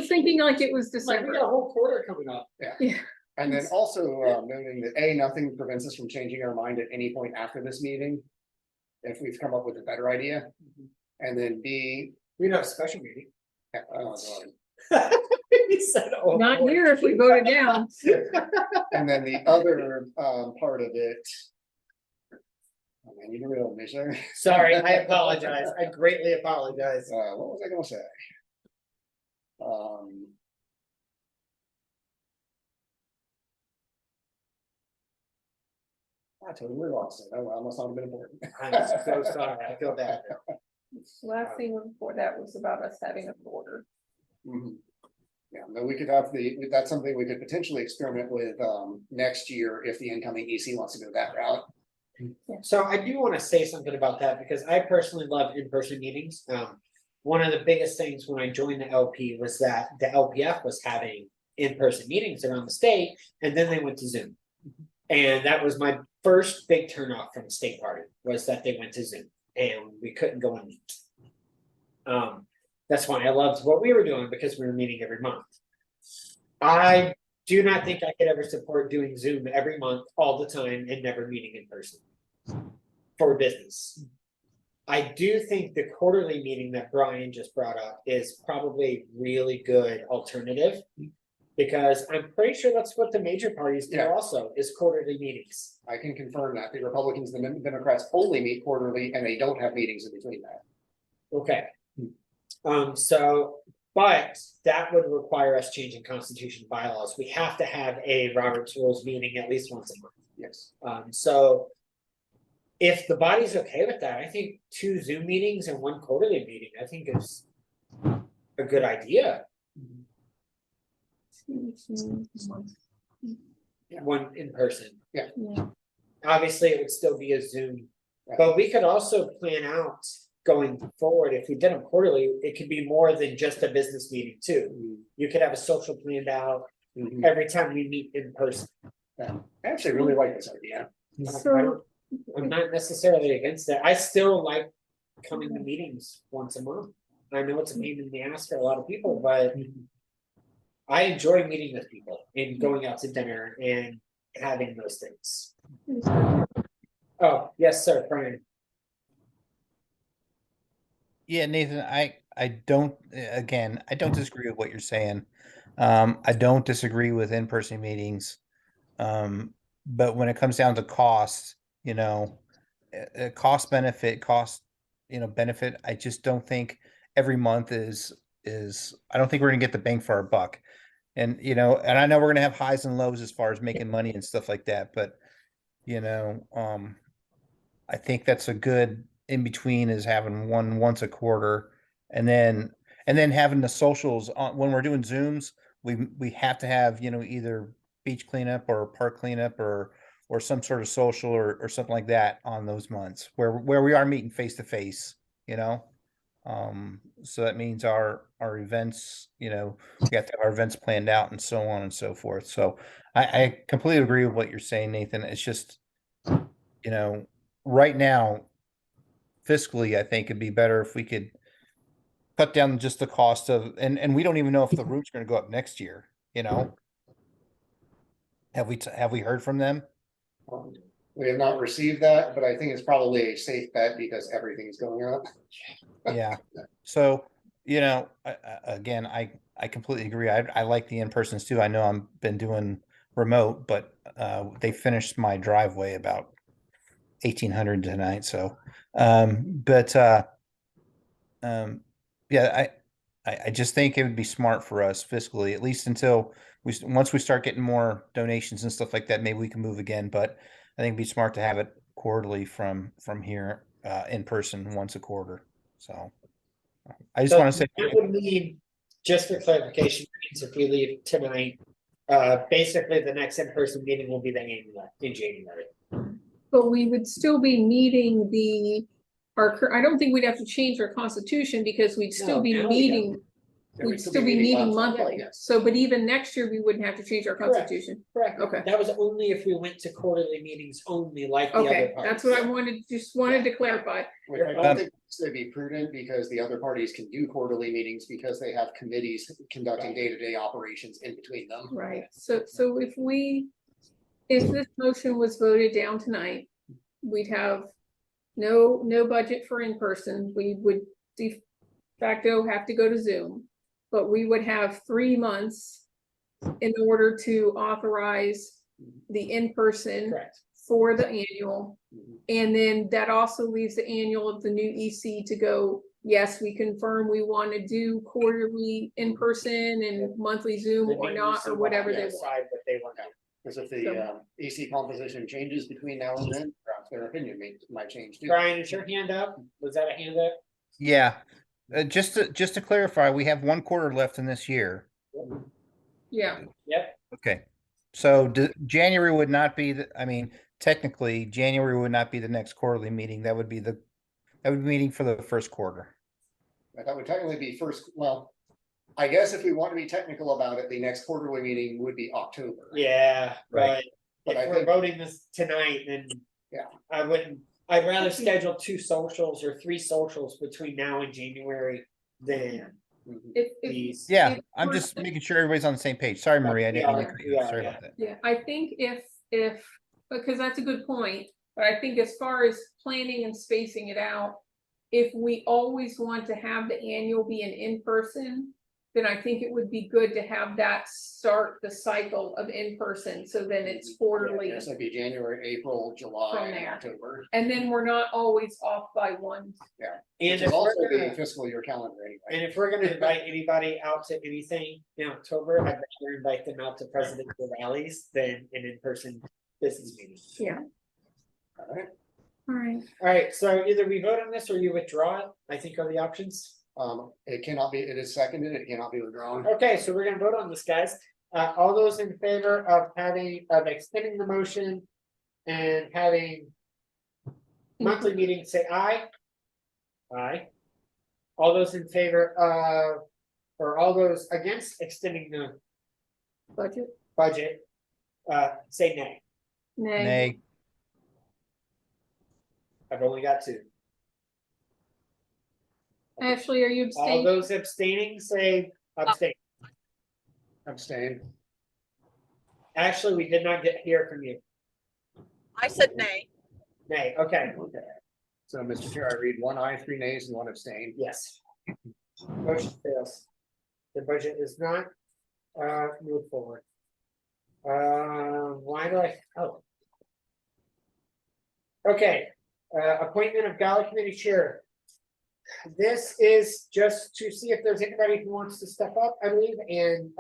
thinking like it was It's like we December. got a whole quarter coming up. Yeah. and then also noting that nothing prevents us from changing our mind at any point after this meeting. If we've come up with a better idea, and then B, We have a special meeting. oh, God. He said, "Oh, Not boy." here if we vote it down. And then the other part of it. I need to real measure. Sorry, I apologize. I greatly apologize. What was I gonna say? I totally lost it. Oh, well, I must not have been important. I'm so sorry. I feel bad. Last thing before that was about us having a border. Mhm. Yeah, no, we could have that's something we could potentially experiment with next year if the incoming EC wants to go that route. So I do want to say something about that because I personally love in-person meetings. One of the biggest things when I joined the LP was that the LPF was having in-person meetings around the state, and then they went to Zoom. And that was my first big turnoff from the state party, was that they went to Zoom and we couldn't go and meet. That's why I loved what we were doing, because we were meeting every month. I do not think I could ever support doing Zoom every month all the time and never meeting in person for business. I do think the quarterly meeting that Brian just brought up is probably a really good alternative, because I'm pretty sure that's what the major parties do Yeah. also, is quarterly meetings. I can confirm that the Republicans and the Democrats only meet quarterly, and they don't have meetings in between that. Okay. But that would require us changing constitution bylaws. We have to have a Robert's Rules meeting at least once a month. Yes. So if the body's okay with that, I think 2 Zoom meetings and 1 quarterly meeting, I think is a good idea. One in person. Yeah. Obviously, it would still be a Zoom, but we could also plan out going forward. If we did them quarterly, it could be more than just a business meeting too. You could have a social planned out every time we meet in person. I actually really like this idea. So, I'm not necessarily against it. I still like coming to meetings once a month. I know it's a pain in the ass for a lot of people, but I enjoy meeting with people and going out to dinner and having those things. Oh, yes, sir, Brian. Yeah, Nathan, I don't, again, I don't disagree with what you're saying. I don't disagree with in-person meetings. But when it comes down to cost, cost benefit, benefit, I just don't think every month is, I don't think we're gonna get the bang for our buck. And, and I know we're gonna have highs and lows as far as making money and stuff like that, but, I think that's a good in between, is having one once a quarter, and then having the socials on when we're doing Zooms. We have to have, either beach cleanup or park cleanup or some sort of social or something like that on those months where we are meeting face to face, so that means our events, we have to have our events planned out and so on and so forth. So I completely agree with what you're saying, Nathan. It's just, right now, fiscally, I think it'd be better if we could cut down just the cost of, and we don't even know if the roof's going to go up next year. Have we heard from them? We have not received that, but I think it's probably a safe bet because everything's going up. Yeah. So, again, I I completely agree. I like the in-persons too. I know I've been doing remote, but they finished my driveway about 1,800 tonight. So, but yeah, I just think it would be smart for us fiscally, at least until once we start getting more donations and stuff like that, maybe we can move again. But I think it'd be smart to have it quarterly from here in person once a quarter. So I just So want to say. that would mean, just for clarification, means if we leave tonight, basically the next in-person meeting will be the annual in January. But we would still be meeting I don't think we'd have to change our constitution because we'd still No, be now we meeting, Yeah, we'd still be meeting monthly. Yes. So, but even next year, we wouldn't have to change our Correct. constitution. Correct. Okay. That was only if we went to quarterly meetings only like the other Okay, parties. that's what I wanted, just wanted to clarify. Which I don't think it's gonna be prudent because the other parties can do quarterly meetings because they have committees conducting day-to-day operations in between them. Right, so if this motion was voted down tonight, we'd have no budget for in-person, we would de facto have to go to Zoom. But we would have 3 months in order to authorize the in-person Correct. for the annual. Mhm. And then that also leaves the annual of the new EC to go, yes, we confirm we want to do quarterly in-person and monthly Zoom The or new not, EC or will whatever have to they want. decide what they want. Because if the AC composition changes between now and then, perhaps their opinion might change too. Brian, is your hand up? Was that a hand up? Yeah, just to clarify, we have 1 quarter left in this year. Yeah, Yep. Okay, so January would not be I mean, technically, January would not be the next quarterly meeting. That would be meeting for the first quarter. That would technically be well, I guess if we want to be technical about it, the next quarterly meeting would be October. Yeah, Right. but But I if we're think- voting this tonight, then Yeah. I'd rather schedule 2 socials or 3 socials between now and January than Mhm. if, these. Yeah, if I'm we're- just making sure everybody's on the same page. Sorry, Marie, I We didn't mean are, to cut we you. are, Sorry yeah. about that. Yeah, I think if, because that's a good point, but I think as far as planning and spacing it out, if we always want to have the annual be an in-person, then I think it would be good to have that start the cycle of in-person, so then it's quarterly. Yes, it'd be January, April, July, From and there. October. And then we're not always off by one. And Which if is also we're the gonna, fiscal year calendar and anyway. if we're gonna invite anybody out to anything in October, I'd rather invite them out to presidential rallies than an in-person business meeting. Yeah. All right. All right. All right, so either we vote on this or you withdraw it, I think are the options. It is seconded, it cannot be withdrawn. Okay, so we're gonna vote on this, guys. All those in favor of extending the motion and having monthly meetings, say aye. Aye. All those in favor of, or all those against extending the Budget? budget, say nay. Nay. Nay, I've only got 2. Ashley, are you All abstaining? those abstaining, say abstain. Abstain. Actually, we did not hear from you. I said nay. Nay, okay, Okay. So, Mr. Chair, I read 1 aye, 3 nays, and 1 abstain. yes. Motion fails. The budget is not moved forward. Why do oh. Okay, appointment of gala committee chair. This is just to see if there's anybody who wants to step up, I believe, and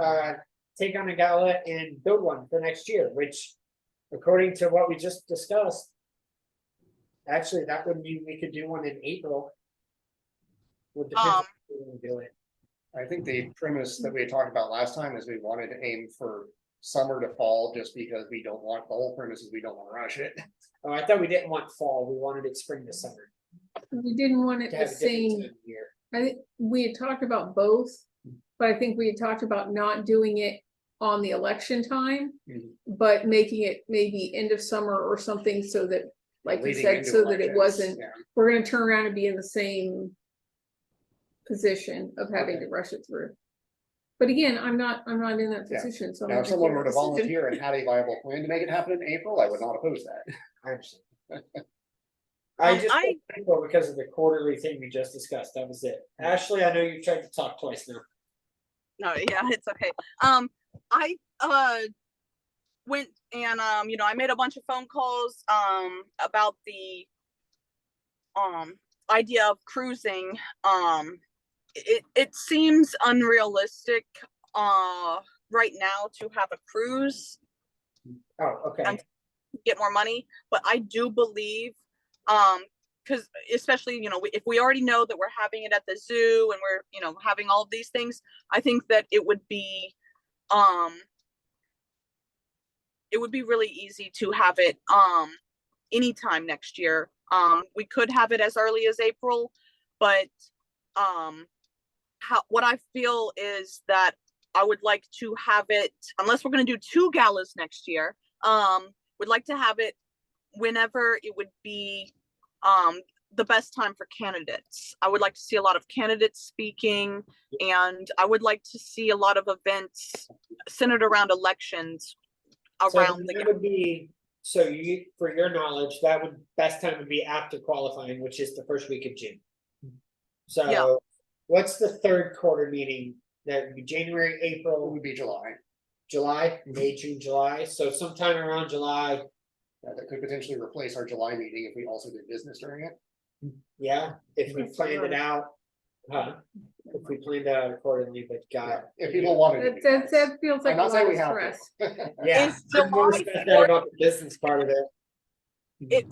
take on a gala and build one for next year, which according to what we just discussed. Actually, that would mean we could do one in April. Would depend if we wanna do it. I think the premise that we had talked about last time is we wanted to aim for summer to fall, just because we don't want, the whole premise is we don't want to rush it. Oh, I thought we didn't want fall, we wanted it spring to summer. We didn't want it To the have a different same. time of year. I think we had talked about both, but I think we had talked about not doing it on the election time. Mhm. But making it maybe end of summer or something so that, like you Leading said, into so that it elections, wasn't, yeah. we're gonna turn around and be in the same position of having Okay. to rush it through. But again, I'm not in that Yeah. position, so. I'm Now, not if someone making were a to decision. volunteer and had a viable plan to make it happen in April, I would not oppose that. I understand. I just I- thankful because of the quarterly thing we just discussed, that was it. Ashley, I know you tried to talk twice now. No, yeah, it's okay. I went and I made a bunch of phone calls about the idea of cruising. It seems unrealistic right now to have a cruise Oh, okay. and get more money, but I do believe because especially if we already know that we're having it at the zoo and we're having all of these things, I think that it would be really easy to have it anytime next year. We could have it as early as April, but what I feel is that I would like to have it, unless we're going to do 2 galas next year, would like to have it whenever it would be the best time for candidates. I would like to see a lot of candidates speaking, and I would like to see a lot of events centered around elections around that would be, so you, for your knowledge, that would, best time would be after qualifying, which is the first week of June. So Yeah. what's the third quarter meeting? That would be January, It April, would be July, May, June, July. So sometime around July. that could potentially replace our July meeting if we also did business during it. Yeah, if we planned it out. If we planned it out accordingly, but got. If people wanted to. That feels like I'm a not lot saying of we have stress. to. Yeah, Is I'm more July stressed out about the business part of it. it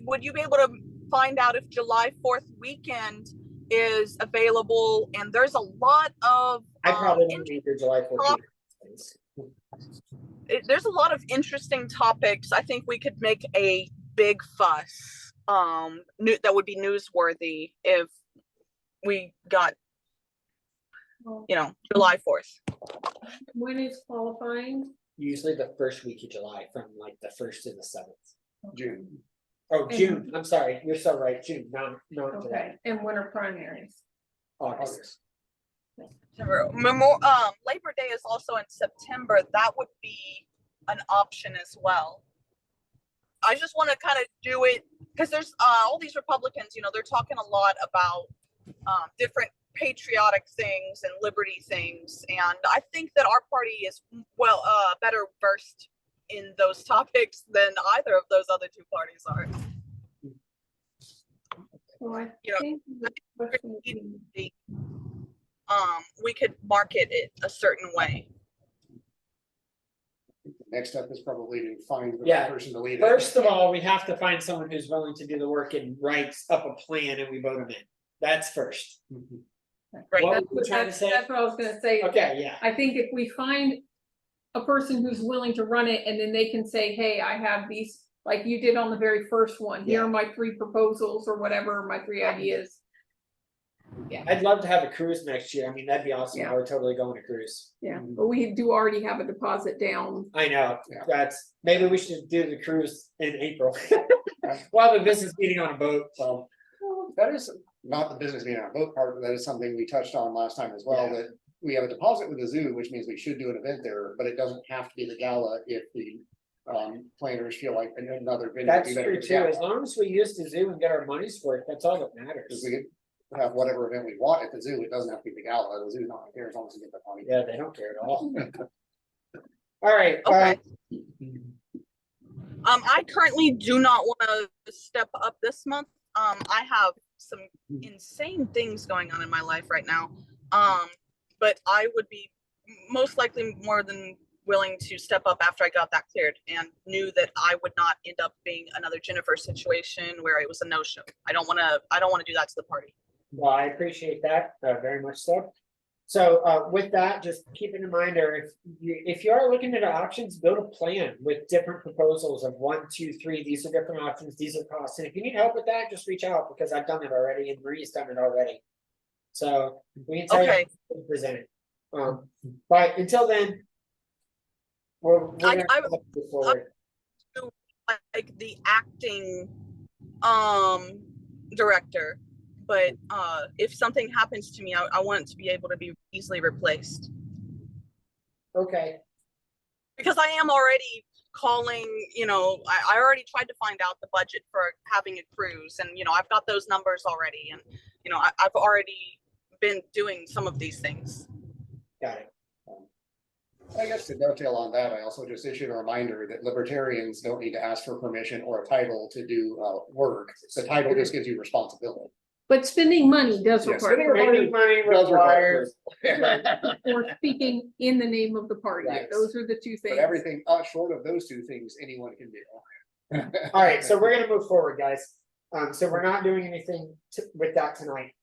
would you be able to find out if July 4th weekend is available? And there's a lot of I probably won't be here July 14th. there's a lot of interesting topics. I think we could make a big fuss that would be newsworthy if we got July 4th. When is qualifying? Usually the first week of July, from like the 1st to the 7th. June. Oh, June, I'm sorry, you're so right, June, not July, Okay, and when are primaries? August. Labor Day is also in September. That would be an option as well. I just want to kind of do it because there's all these Republicans, they're talking a lot about different patriotic things and liberty things, and I think that our party is better versed in those topics than either of those other 2 parties are. So I think the question would be, we could market it a certain way. Next step is probably to find the Yeah. right person to lead it. First of all, we have to find someone who's willing to do the work and writes up a plan and we vote them in. That's first. Right. What were you trying to say? that's what I was gonna say. Okay, yeah, I think if we find a person who's willing to run it, and then they can say, hey, I have these, like you did on the very first one, here are my 3 proposals or whatever, my 3 ideas. Yeah, I'd love to have a cruise next year. I mean, that'd be awesome. Yeah. I would totally go on a cruise. yeah, but we do already have a deposit down. I know, Yeah. that's, maybe we should do the cruise in April. We'll have a business meeting on a boat, so. That is not the business meeting on a boat part, but that is something we touched on last time as well, Yeah. that we have a deposit with the zoo, which means we should do an event there, but it doesn't have to be the gala if the planners feel like another venue. would That's be better true than too, gala. as long as we use the zoo and get our money's worth, that's all that Because matters. we could have whatever event we want at the zoo, it doesn't have to be the gala, the zoo's not gonna care as long as we get the money. Yeah, they don't care at all. All right, Okay. I currently do not want to step up this month. I have some insane things going on in my life right now. But I would be most likely more than willing to step up after I got that cleared and knew that I would not end up being another Jennifer situation where it was a no-show. I don't want to do that to the party. well, I appreciate that, very much so. So, with that, just keeping in mind, or if you are looking at options, build a plan with different proposals of 1, 2, 3, these are different options, these are costs, and if you need help with that, just reach out, because I've done it already, and Marie's done it already. So, we can tell you how Okay. to present it. But until then. We're gonna move forward. Like the acting director, but if something happens to me, I want it to be able to be easily replaced, Okay, because I am already calling, I already tried to find out the budget for having a cruise, and I've got those numbers already, and I've already been doing some of these things. Got it. I guess to dovetail on that, I also just issued a reminder that libertarians don't need to ask for permission or a title to do work. The title just gives you responsibility. But spending money does Yes, require. Spending money Does require requires. Or speaking in the name of the party. Right. Those are the two things. But everything short of those two things, anyone can do. All right, so we're gonna move forward, guys. So we're not doing anything with that tonight.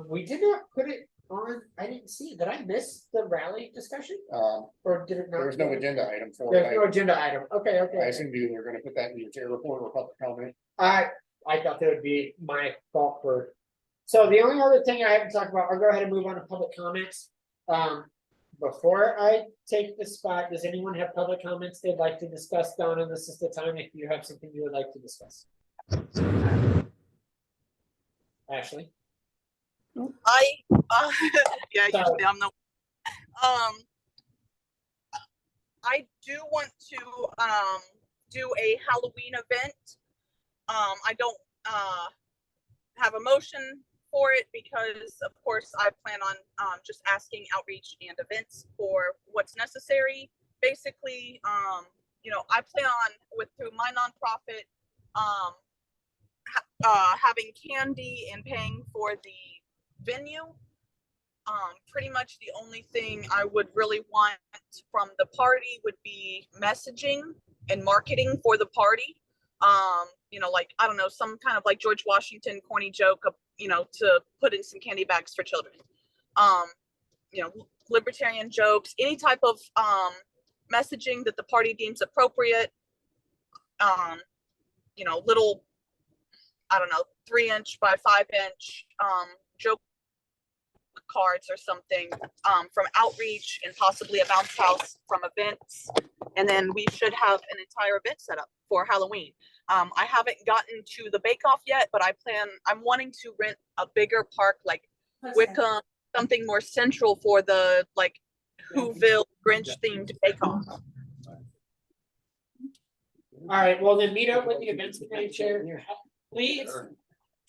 We did not put it on, I didn't see it. Did I miss the rally discussion? Or did it not? There's no agenda item for There's no it. agenda item. Okay, I okay. assumed you were gonna put that in your chair report or public comment. I thought that would be my fault for. So the only other thing I haven't talked about, I'll go ahead and move on to public comments. Before I take the spot, does anyone have public comments they'd like to discuss? Donna, this is the time if you have something you would like to discuss. Ashley? Yeah, Sorry. usually I'm the, I do want to, do a Halloween event. I don't, have a motion for it because of course I plan on, just asking outreach and events for what's necessary. Basically, you know, I plan on through my nonprofit, having candy and paying for the venue. Pretty much the only thing I would really want from the party would be messaging and marketing for the party. You know, like, I don't know, some kind of like George Washington corny joke, you know, to put in some candy bags for children. You know, libertarian jokes, any type of messaging that the party deems appropriate. You know, little, I don't know, 3-inch by 5-inch joke cards or something from outreach, and possibly a bounce house from events. And then we should have an entire event set up for Halloween. I haven't gotten to the bake off yet, but I'm wanting to rent a bigger park like Wickham, something more central for the like Whoville Grinch themed bake off. All right, well then meet up with the events committee chair. Please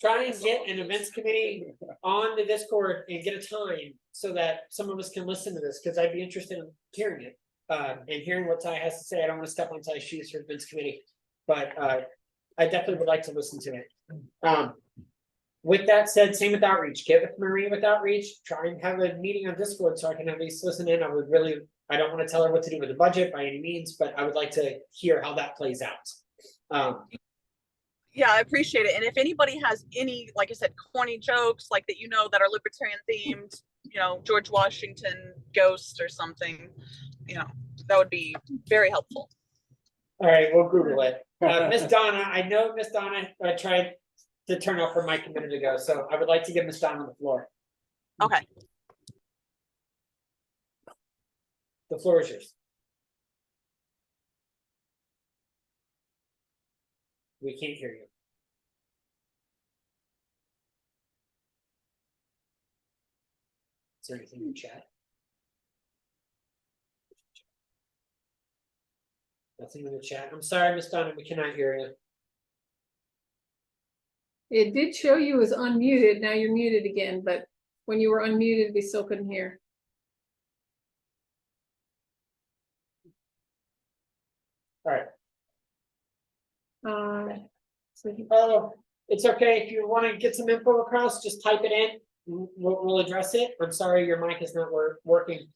try and get an events committee on the Discord and get a time so that some of us can listen to this, because I'd be interested in hearing it. And hearing what Ty has to say. I don't want to step on Ty's shoes for events committee, but I definitely would like to listen to it. With that said, same with outreach. Get with Marie with outreach. Try and have a meeting on Discord so I can at least listen in. I don't want to tell her what to do with the budget by any means, but I would like to hear how that plays out. Yeah, I appreciate it. And if anybody has any, like I said, corny jokes like that, you know, that are libertarian themed, you know, George Washington ghost or something, you know, that would be very helpful. All right, we'll Google it. Miss Donna, I know Miss Donna tried to turn off her mic a minute ago, so I would like to give Miss Donna the floor. Okay. The floor is yours. We can't hear you. Is there anything in the chat? Nothing in the chat. I'm sorry, Miss Donna, we cannot hear you. It did show you as unmuted. Now you're muted again, but when you were unmuted, we still couldn't hear. All right. So Oh, it's okay. If you want to get some info across, just type it in. We'll address it. I'm sorry, your mic is not working.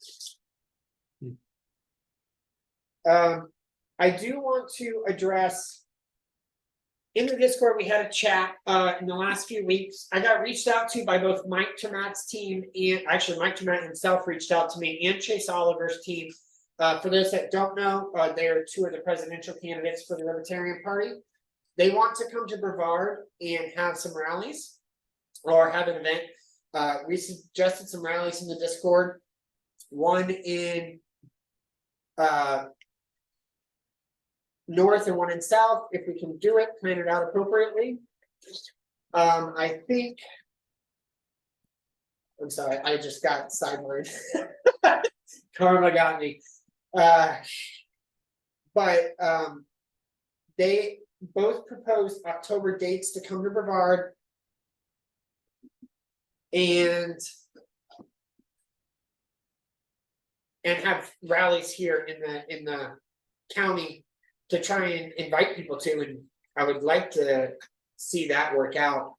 I do want to address. In the Discord, we had a chat in the last few weeks. I got reached out to by both Mike Termat's team, and actually Mike Termat himself reached out to me, and Chase Oliver's team. For those that don't know, they are two of the presidential candidates for the Libertarian Party. They want to come to Brevard and have some rallies or have an event. We suggested some rallies in the Discord. One in north and one in south. If we can do it, plan it out appropriately. I think. I'm sorry, I just got sideways. Karma got me. But they both proposed October dates to come to Brevard. And and have rallies here in the county to try and invite people to, and I would like to see that work out.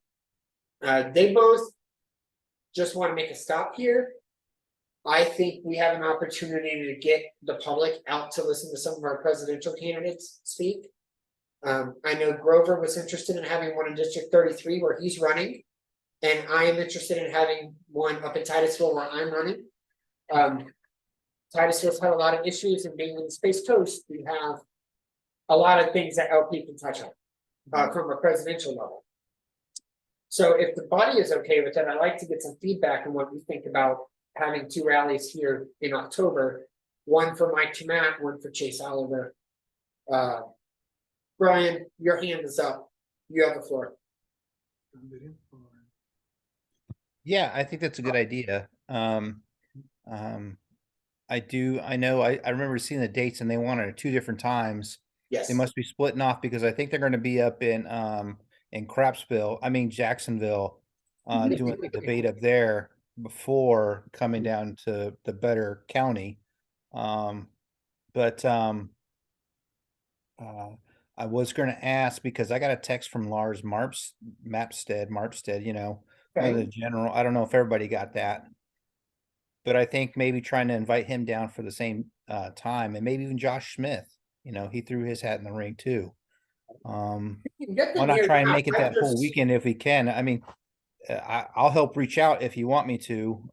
They both just want to make a stop here. I think we have an opportunity to get the public out to listen to some of our presidential candidates speak. I know Grover was interested in having one in District 33 where he's running. And I am interested in having one up in Titusville where I'm running. Titusville's had a lot of issues, and being in the Space Coast, we have a lot of things that LP can touch on from a presidential level. So if the body is okay with that, I'd like to get some feedback on what we think about having 2 rallies here in October. One for Mike Tomat, one for Chase Oliver. Brian, your hand is up. You have the floor. Yeah, I think that's a good idea. I remember seeing the dates and they wanted it 2 different times. Yes. They must be splitting off because I think they're going to be up in Jacksonville, doing the debate up there before coming down to the better county. I was going to ask because I got a text from Lars Marpstead, you know, one of the general. I don't know if everybody got that, but I think maybe trying to invite him down for the same time, and maybe even Josh Smith. You know, he threw his hat in the ring too. Why not try and make it that whole weekend if we can? I mean, I'll help reach out if you want me to.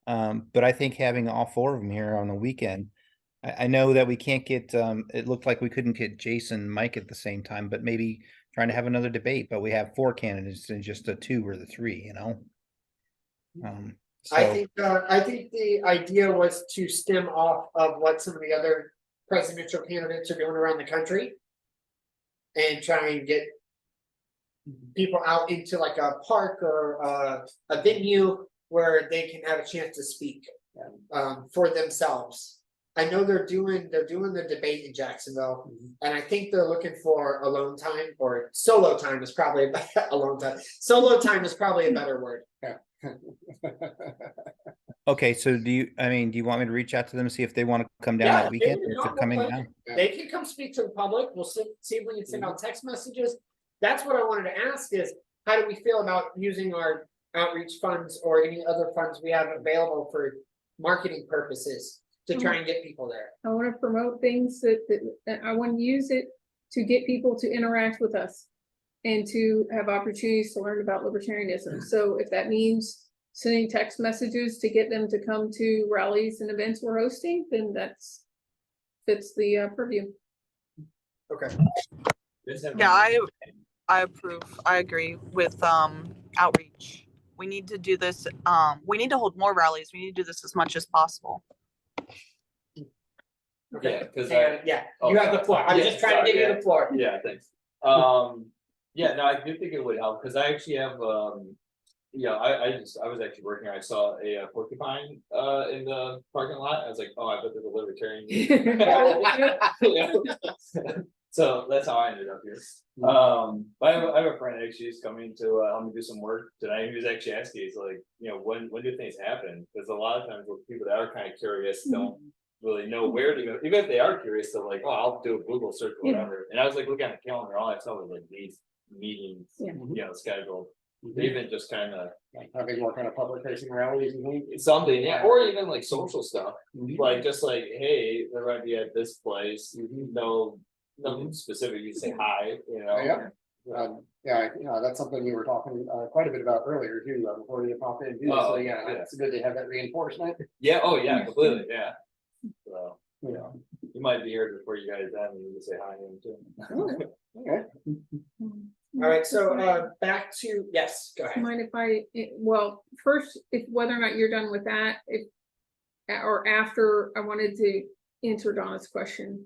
But I think having all 4 of them here on the weekend, I know that we can't get. It looked like we couldn't get Jason and Mike at the same time, but maybe trying to have another debate. But we have 4 candidates and just the 2 or the 3. You know. I think the idea was to stem off of what some of the other presidential candidates are doing around the country, and try and get people out into like a park or a venue where they can have a chance to speak for themselves. I know they're doing the debate in Jacksonville, and I think they're looking for alone time, or solo time is probably alone time. Solo time is probably a better word. Okay, so do you want me to reach out to them and see if they want to come down that weekend? If they're coming down? They can come speak to the public. We'll see if we can send out text messages. That's what I wanted to ask is, how do we feel about using our outreach funds or any other funds we have available for marketing purposes to try and get people there? I want to promote things that I want to use it to get people to interact with us and to have opportunities to learn about libertarianism. So if that means sending text messages to get them to come to rallies and events we're hosting, then that's fits the purview. Okay. Yeah, I approve. I agree with outreach. We need to do this. We need to hold more rallies. We need to do this as much as possible. Okay. Because you have the floor. I'm just trying to give you the floor. Yeah, thanks. Yeah, no, I do think it would help because I actually have I was actually working. I saw a porcupine in the parking lot. I was like, oh, I bet there's a libertarian. So that's how I ended up here. But I have a friend actually who's coming to help me do some work tonight. He was actually asking, he's like, you know, when do things happen? Because a lot of times with people that are kind of curious don't really know where to go. Even if they are curious, they're like, oh, I'll do a Google search or whatever. And I was like, looking at the calendar, all I saw was like these meetings, scheduled. Even just kind of having more kind of public facing rallies and things. Something, yeah, or even like social stuff, like just like, hey, they're going to be at this place. No, nothing specific. You say hi, you know. That's something we were talking quite a bit about earlier too, before you pop in. So it's good to have that reinforcement. Yeah. Oh yeah, completely. Yeah. So you might be here before you guys end, and you can say hi to him too. Okay. All right, so back to, yes, go ahead. Mind if well, first, if whether or not you're done with that, or after, I wanted to answer Donna's question.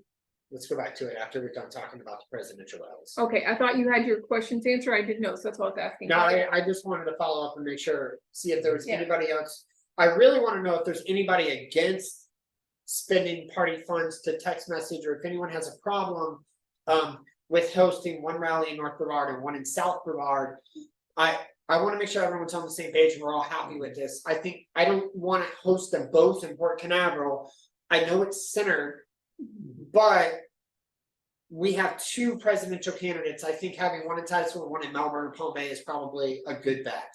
Let's go back to it after we're done talking about the presidential rallies. Okay, I thought you had your questions answered. I didn't know, so that's what I was asking. No, I just wanted to follow up and make sure, see if there was anybody else. I really want to know if there's anybody against spending party funds to text message, or if anyone has a problem with hosting one rally in North Brevard and one in South Brevard. I I wanna make sure everyone's on the same page and we're all happy with this. I think, I don't wanna host them both in Port Canaveral. I know it's centered, but. We have two presidential candidates. I think having one in Titusville and one in Melbourne and Palm Bay is probably a good bet.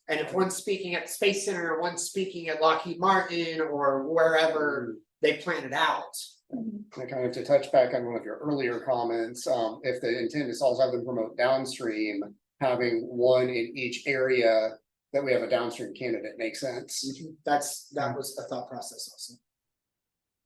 And if one's speaking at the Space Center, or one's speaking at Lockheed Martin or wherever they plan it out. And kind of to touch back on one of your earlier comments, if the intent is also have them promote downstream, having one in each area that we have a downstream candidate makes sense. That was a thought process also.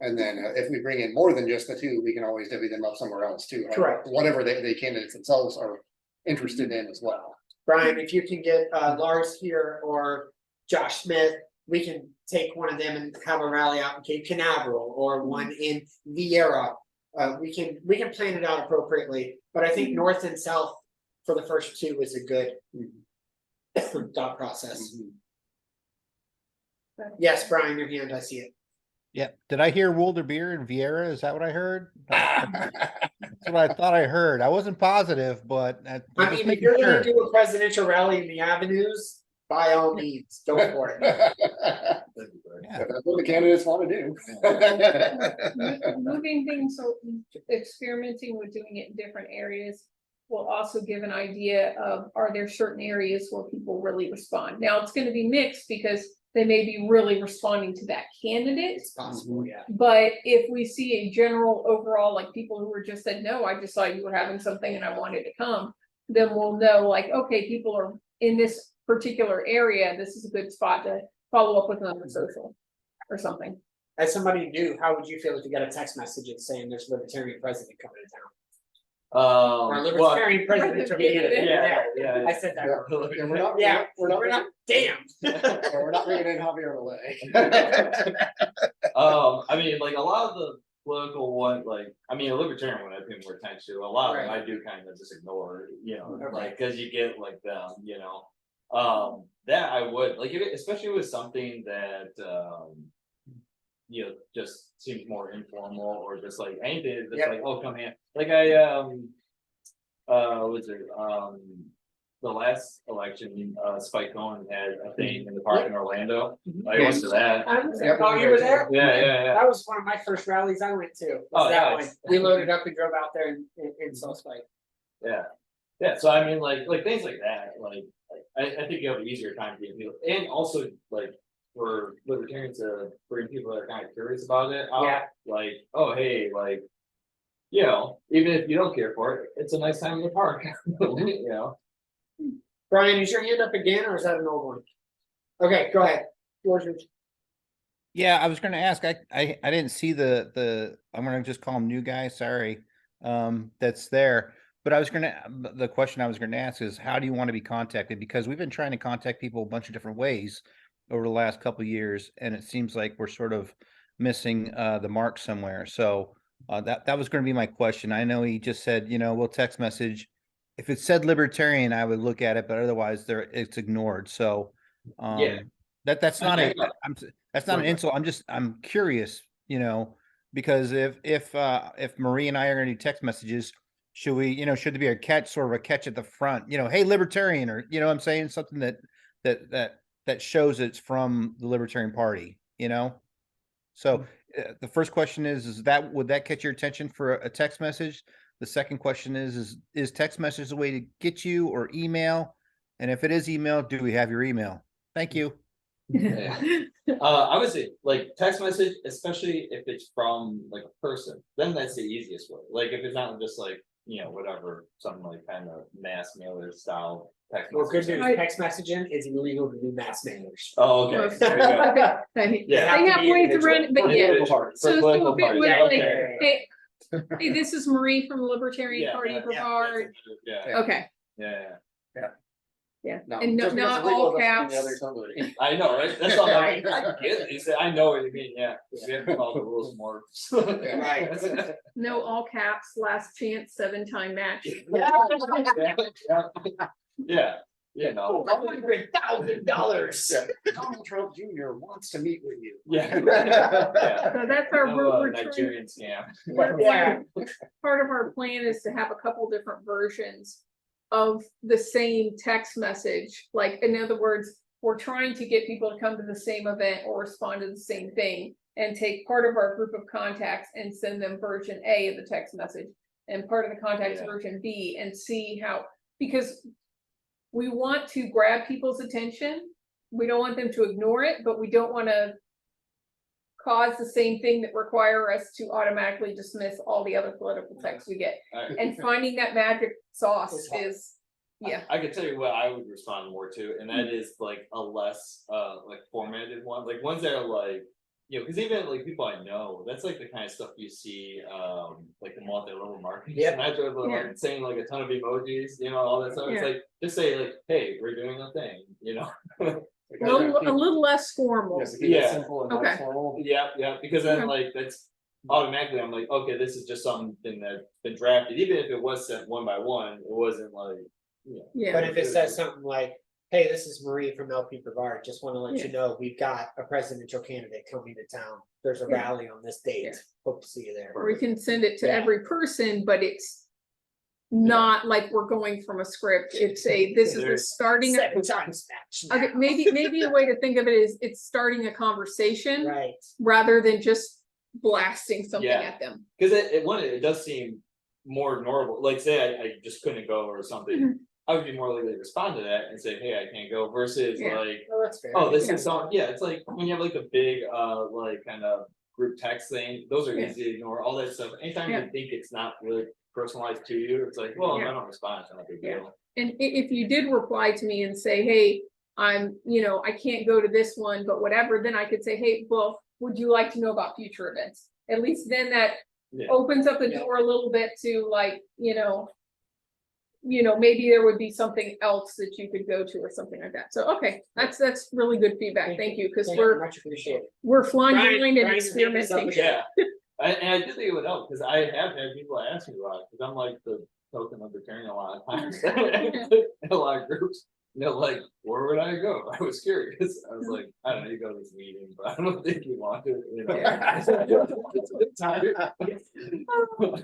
And then if we bring in more than just the two, we can always divvy them up somewhere else too. Right? Correct. Whatever the candidates themselves are interested in as well. Brian, if you can get Lars here or Josh Smith, we can take one of them and have a rally out in Cape Canaveral or one in Vieira. We can plan it out appropriately, but I think north and south for the first two is a good thought process. Yes, Brian, your hand, I see it. Yeah, did I hear Wilder Beer and Vieira? Is that what I heard? That's what I thought I heard. I wasn't positive, but I'm I just mean, if making you're sure. gonna do a presidential rally in the avenues, by all means, go for it. Yeah. That's what the candidates want to do. Moving things, so experimenting with doing it in different areas will also give an idea of, are there certain areas where people really respond? Now, it's gonna be mixed because they may be really responding to that candidate. It's possible, yeah. But if we see a general overall, like people who were just said, no, I just saw you were having something and I wanted to come, then we'll know like, okay, people are in this particular area, this is a good spot to follow up with another social or something. As somebody new, how would you feel if you got a text message saying there's a Libertarian president coming to town? Or a Well, Libertarian presidential candidate? yeah. I said that wrong. Yeah, we're not. Yeah, we're not. Damn. We're not bringing in Javier Malay. I mean, like a lot of the political one, like, I mean, a libertarian one I pay more attention to, a lot of them I do kind of just ignore, you know, Okay. like, cause you get like them, you know. That I would, like, especially with something that, you know, just seems more informal or just like anything that's Yep. like, oh, come in, like what was it, the last election, Spike Cohen had a thing in the park in Orlando. I went to that. I was there. Oh, you were there? Yeah. That was one of my first rallies I went to. Was Oh, that nice. one. We loaded up and drove out there and saw Spike. Yeah, so I mean, like things like that, like I think you have an easier time getting people, and also like for libertarians to bring people that are kind of curious about it out, Yeah. like, oh, hey, like, you know, even if you don't care for it, it's a nice time in the park, you know. Brian, is your hand up again or is that an old one? Okay, go ahead. Yours is- Yeah, I was gonna ask, I didn't see the, I'm gonna just call him new guy, sorry. That's there, but the question I was gonna ask is, how do you want to be contacted? Because we've been trying to contact people a bunch of different ways over the last couple of years, and it seems like we're sort of missing the mark somewhere. So that was gonna be my question. I know he just said, you know, we'll text message. If it said libertarian, I would look at it, but otherwise it's ignored. So Yeah. that's not a, Okay. that's not an Right. insult. I'm curious, you know, because if Marie and I are gonna do text messages, should we, you know, should there be a catch, sort of a catch at the front, you know, hey, libertarian, or, you know what I'm saying, something that shows it's from the Libertarian Party, you know? So the first question is that, would that catch your attention for a text message? The second question is text message a way to get you, or email? And if it is email, do we have your email? Thank you. Yeah. I would say like text message, especially if it's from like a person, then that's the easiest way. Like if it's not just like, you know, whatever, some like kind of mass mailer style text Well, good message. news, text messaging is illegal to do mass mailers. Oh, okay. There you go. Yeah. I have ways around it, but yeah. Political party, for So political if it parties, was yeah, like, okay. hey, this is Marie from the Libertarian Yeah, Party, yeah, Brevard. Yeah, Okay, yeah. yeah, No, and just because not it's legal all doesn't mean caps. the other somebody. I know, right? That's all I get it. You said, I know what you mean, yeah. We have to follow the rules more. Right. No all caps, last chance, 7-time match. Yeah, no. $100,000. Donald Trump Jr. wants to meet with you. Yeah. So that's our, we're trying, Nigerian scam. we're Yeah. part of our plan is to have a couple different versions of the same text message. Like, in other words, we're trying to get people to come to the same event or respond to the same thing and take part of our group of contacts and send them version A of the text message and part of the contacts Yeah. version B, and see how, because we want to grab people's attention. We don't want them to ignore it, but we don't want to cause the same thing that require us to automatically dismiss all the other political texts we get. Alright. And finding that magic sauce It's hard. is, yeah, I could tell you what I would respond more to, and that is like a less like formatted one, like ones that are like, you know, because even like people I know, that's like the kind of stuff you see like the multi-level marketing. Yeah. And I drove like Yeah. saying like a ton of emojis, you know, all that stuff. It's Yeah. like just say like, hey, we're doing a thing, you know. a little less formal. Yes, keep it Yeah. simple and Okay. not formal. Yeah, because then Okay. like that's automatically I'm like, okay, this is just something that's been drafted, even if it was sent one by one, it wasn't like, you know. Yeah. But if it says something like, hey, this is Marie from LP Brevard, just wanna let Yeah. you know, we've got a presidential candidate coming to town. There's a Yeah. rally on this date, Yeah. hope to see you there. Or we can send it to Yeah. every person, but it's not like we're going from a script. It's this is the There's starting. Seven times match. Okay, maybe a way to think of it is it's starting a conversation Right, rather than just blasting something Yeah. at them. Cause it does seem more ignorable, like say I just couldn't go or something, Mhm. I would be more likely to respond to that and say, hey, I can't go, versus Yeah. like, well, that's fair. oh, this Yeah. is something, yeah, it's like when you have like the big like kind of group text thing, those are Yeah. easy to ignore, all that stuff. Anytime Yeah. you think it's not really personalized to you, it's like, well, if Yeah. I don't respond, it's not a big Yeah. deal. And if you did reply to me and say, hey, I can't go to this one, but whatever, then I could say, hey, well, would you like to know about future events? At least then that Yeah. opens up the Yeah. door a little bit to like, maybe there would be something else that you could go to or something like that. So, okay, that's really good feedback. Thank you, because Thank you, we're much appreciated. flying Brian- blind and Brian's hand is up experimenting. again. Yeah, and I did think it would help, because I have had people ask me a lot, because I'm like the token libertarian a lot of times. In a lot of groups, like, where would I go? I was curious. I was like, I don't know, you go to this meeting, but I don't think you want to, you know. It's a bit tired.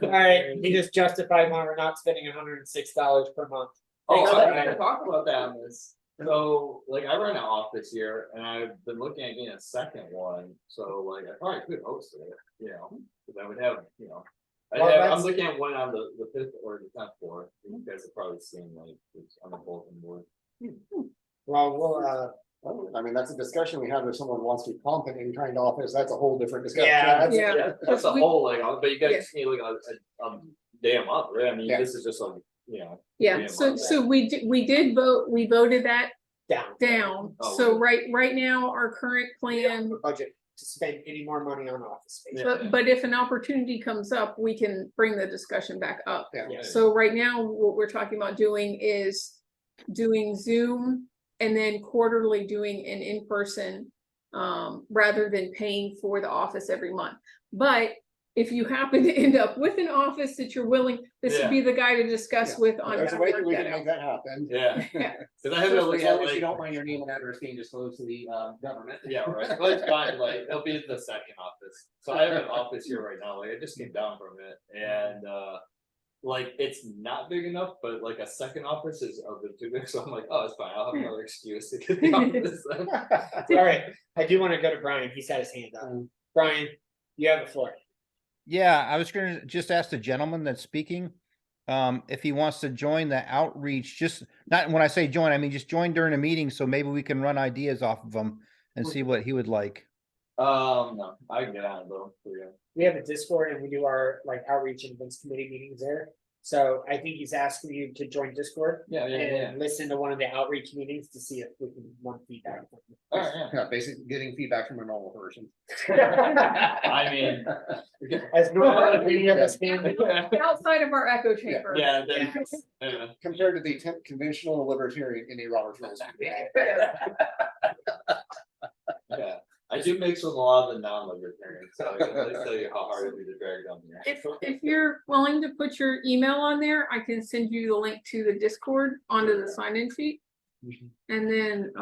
Alright, he just justified why we're not spending $106 per month. Oh, Thanks, I Brian. didn't talk about that on this. So, like, I run an office here, and I've been looking at getting a second one, so like, I probably could host it, because I would have, Well, I'm that's- looking at one on the fifth or the 10th floor. You guys have probably seen like it's on the bulletin board. Well, we'll, I mean, that's a discussion we have if someone wants to comp an in-kind office, that's a whole different discussion. Yeah, Yeah. That's a We- whole like, but you Yeah. guys need like a day a month, right? I mean, Yeah. this is just like, Yeah, Yeah, so well, we did vote, we voted that down. down. Oh, So really? right now, our current plan, Budget to spend any more money on office space. Yeah. but if an opportunity comes up, we can bring the discussion back up. Yeah. Yeah. So right now, what we're talking about doing is doing Zoom and then quarterly doing an in-person, rather than paying for the office every month. But if you happen to end up with an office that you're willing, this would be the guy to discuss Yeah. with on There's a how to way work that we that can make out. that happen. yeah. Yeah. Cause I have to look As at long as you like, don't mind your name and address being disclosed to the government. yeah, right, but it's fine, like, it'll be the second office. So I have an office here right now, like, I just came down from it, and like, it's not big enough, but like a second office is a bit too big, so I'm like, oh, it's fine, I'll have another excuse to get the office. Alright, I do wanna go to Brian, he's had his hand up. Brian, you have the floor. Yeah, I was gonna just ask the gentleman that's speaking, if he wants to join the outreach, just, not when I say join, I mean, just join during a meeting, so maybe we can run ideas off of him and see what he would like. No, I can get on it though, for you. We have a Discord and we do our like outreach and events committee meetings there. So I think he's asking you to join Discord Yeah, and listen to one of the outreach meetings to see if we can want feedback. Alright, yeah. Yeah, basically getting feedback from a normal person. I mean. As normal as any of us can. Outside of our echo chamber. Yeah, then, yeah. Compared to the conventional libertarian in a Robert's rules. Yeah, I do mix with a lot of the non-libertarians, so I can at least tell you how hard it'd be to drag down here. If you're willing to put your email on there, I can send you the link to the Discord onto the sign-in sheet. And then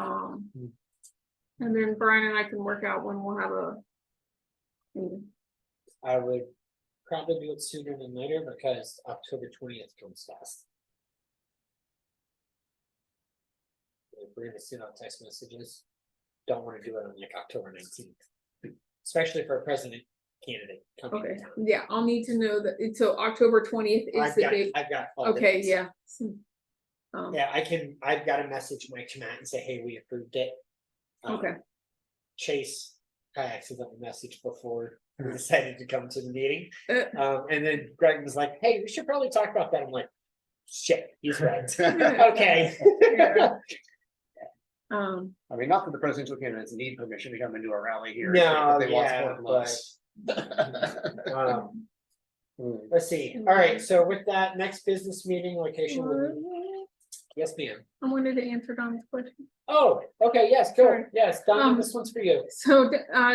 Brian and I can work out when we'll have a meeting. I would probably do it sooner than later because October 20th comes fast. we're gonna sit on text messages. Don't wanna do it on like October 19th. Especially for a president candidate coming Okay, to town. yeah, I'll need to know that, until October 20th is I've the got, date. I've got. all the Okay, dates. yeah. Yeah, I've got to message Mike Matt and say, hey, we approved it. Okay, Chase, I accidentally messaged before we decided to come to the meeting. Uh. And then Greg was like, hey, we should probably talk about that. I'm like, shit, he's right. Okay. Yeah. I mean, not that the presidential candidates need permission to come into a rally here. No, if they want yeah, support from us. Let's see. All right, so with that, next business meeting location will be, yes, ma'am. I wanted to answer Donna's question. Oh, okay, yes, go. Sorry. Yes, Donna, Um, this one's for you. So,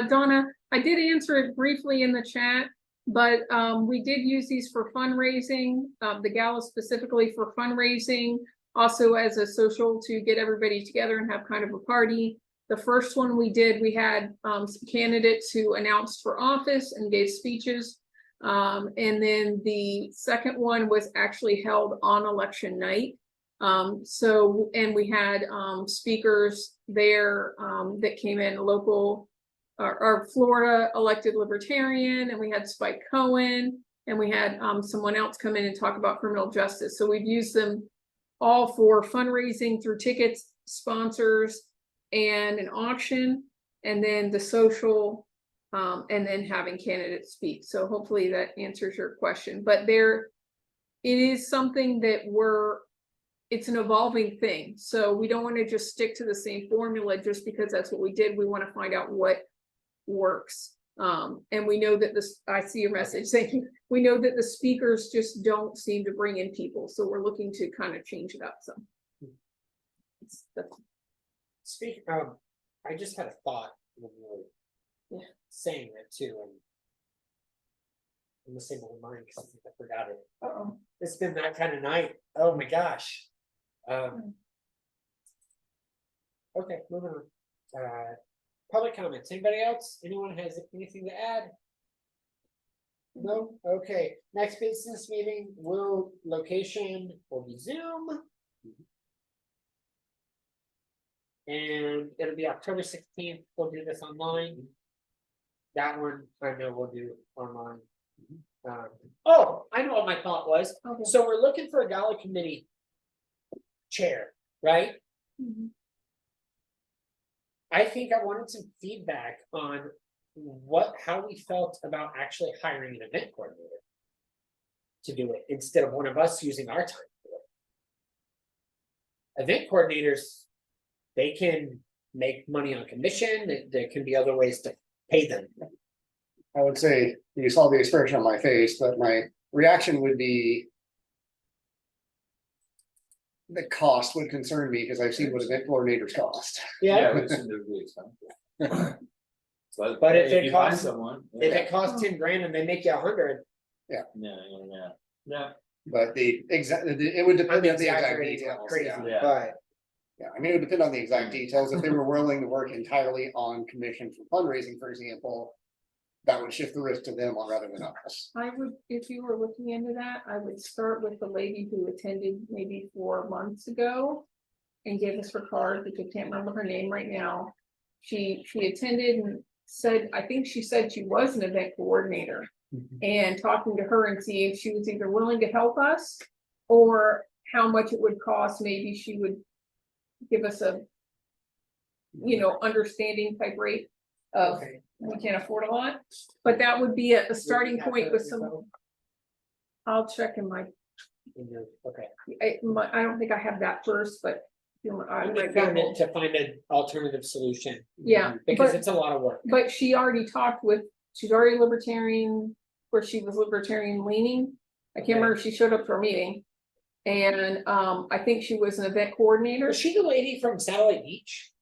Donna, I did answer it briefly in the chat, but, we did use these for fundraising, the gala specifically for fundraising. Also as a social to get everybody together and have kind of a party. The first one we did, we had, some candidates who announced for office and gave speeches. And then the second one was actually held on election night. And we had, speakers there, that came in local, our Florida elected Libertarian, and we had Spike Cohen, and we had, someone else come in and talk about criminal justice. So we've used them all for fundraising through tickets, sponsors, and an auction, and then the social, and then having candidates speak. So hopefully that answers your question, but it is something that it's an evolving thing. So we don't want to just stick to the same formula just because that's what we did. We want to find out what works. And we know that I see your message, thank you. We know that the speakers just don't seem to bring in people, so we're looking to kind of change it up some. Speak, I just had a thought when you were saying that too, and I'm missing my mind because I forgot it. Uh-oh. It's been that kind of night. Oh my gosh. Okay, moving on. Public comments. Anybody else? Anyone has anything to add? No? Okay. Next business meeting location will be Zoom. And it'll be October 16th. We'll do this online. That one I know we'll do online. Oh, I know what my thought was. Okay. So we're looking for a gala committee chair, right? Mhm. I think I wanted some feedback on how we felt about actually hiring an event coordinator to do it instead of one of us using our time to do it. Event coordinators, they can make money on commission. There can be other ways to pay them. I would say, you saw the expression on my face, but my reaction would be. The cost would concern me because I've seen what event coordinators cost. Yeah, It seemed to be expensive. But if it you find costs- someone. if it costs 10 grand and they make you 100, Yeah. But it would depend on the exact exaggerating like details. crazy, Yeah. but Yeah, I mean, it would depend on the exact details. If they were willing to work entirely on commission for fundraising, for example. That would shift the risk to them rather than us. I would, if you were looking into that, I would start with the lady who attended maybe 4 months ago. And gave us her card, because I can't remember her name right now. She attended and said, I think she said she was an event coordinator. And talking to her and see if she was either willing to help us. Or how much it would cost, maybe she would give us a. Understanding type rate of. okay. We can't afford a lot, but that would be a starting point with some. I'll check in my, Okay. I don't think I have that first, but. I I'm might be trying able- to find an alternative solution. Yeah, Because but- it's a lot of work. But she already talked with, she's already libertarian, where she was libertarian leaning. I can't remember if she showed up for a meeting. And I think she was an event coordinator, Was she the lady from Satellite Beach?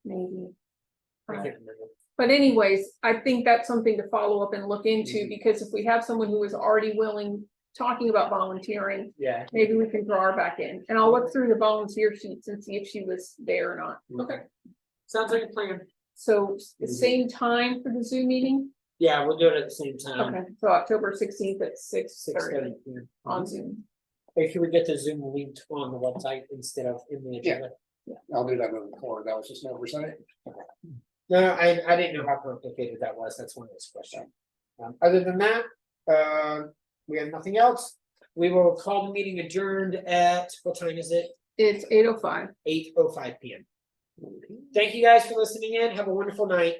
maybe. I can't remember. But anyways, I think that's something to follow up and look into, Mhm. because if we have someone who is already willing, talking about volunteering. Yeah. Maybe we can draw her back in, and I'll look through the volunteer sheets and see if she was there or not. Okay. Sounds like a plan. So the same time for the Zoom meeting? Yeah, we'll do it at the same time. Okay, so October 16th at 6:30 6:30 p.m. on Zoom. If you would get the Zoom link on the website instead of in the agenda. I'll do that moving forward. That was just an oversight. No, I didn't know how complicated that was. That's one of those questions. Other than that, we have nothing else. We will call the meeting adjourned at, what time is it? It's 8:05. 8:05 PM. Thank you guys for listening in. Have a wonderful night.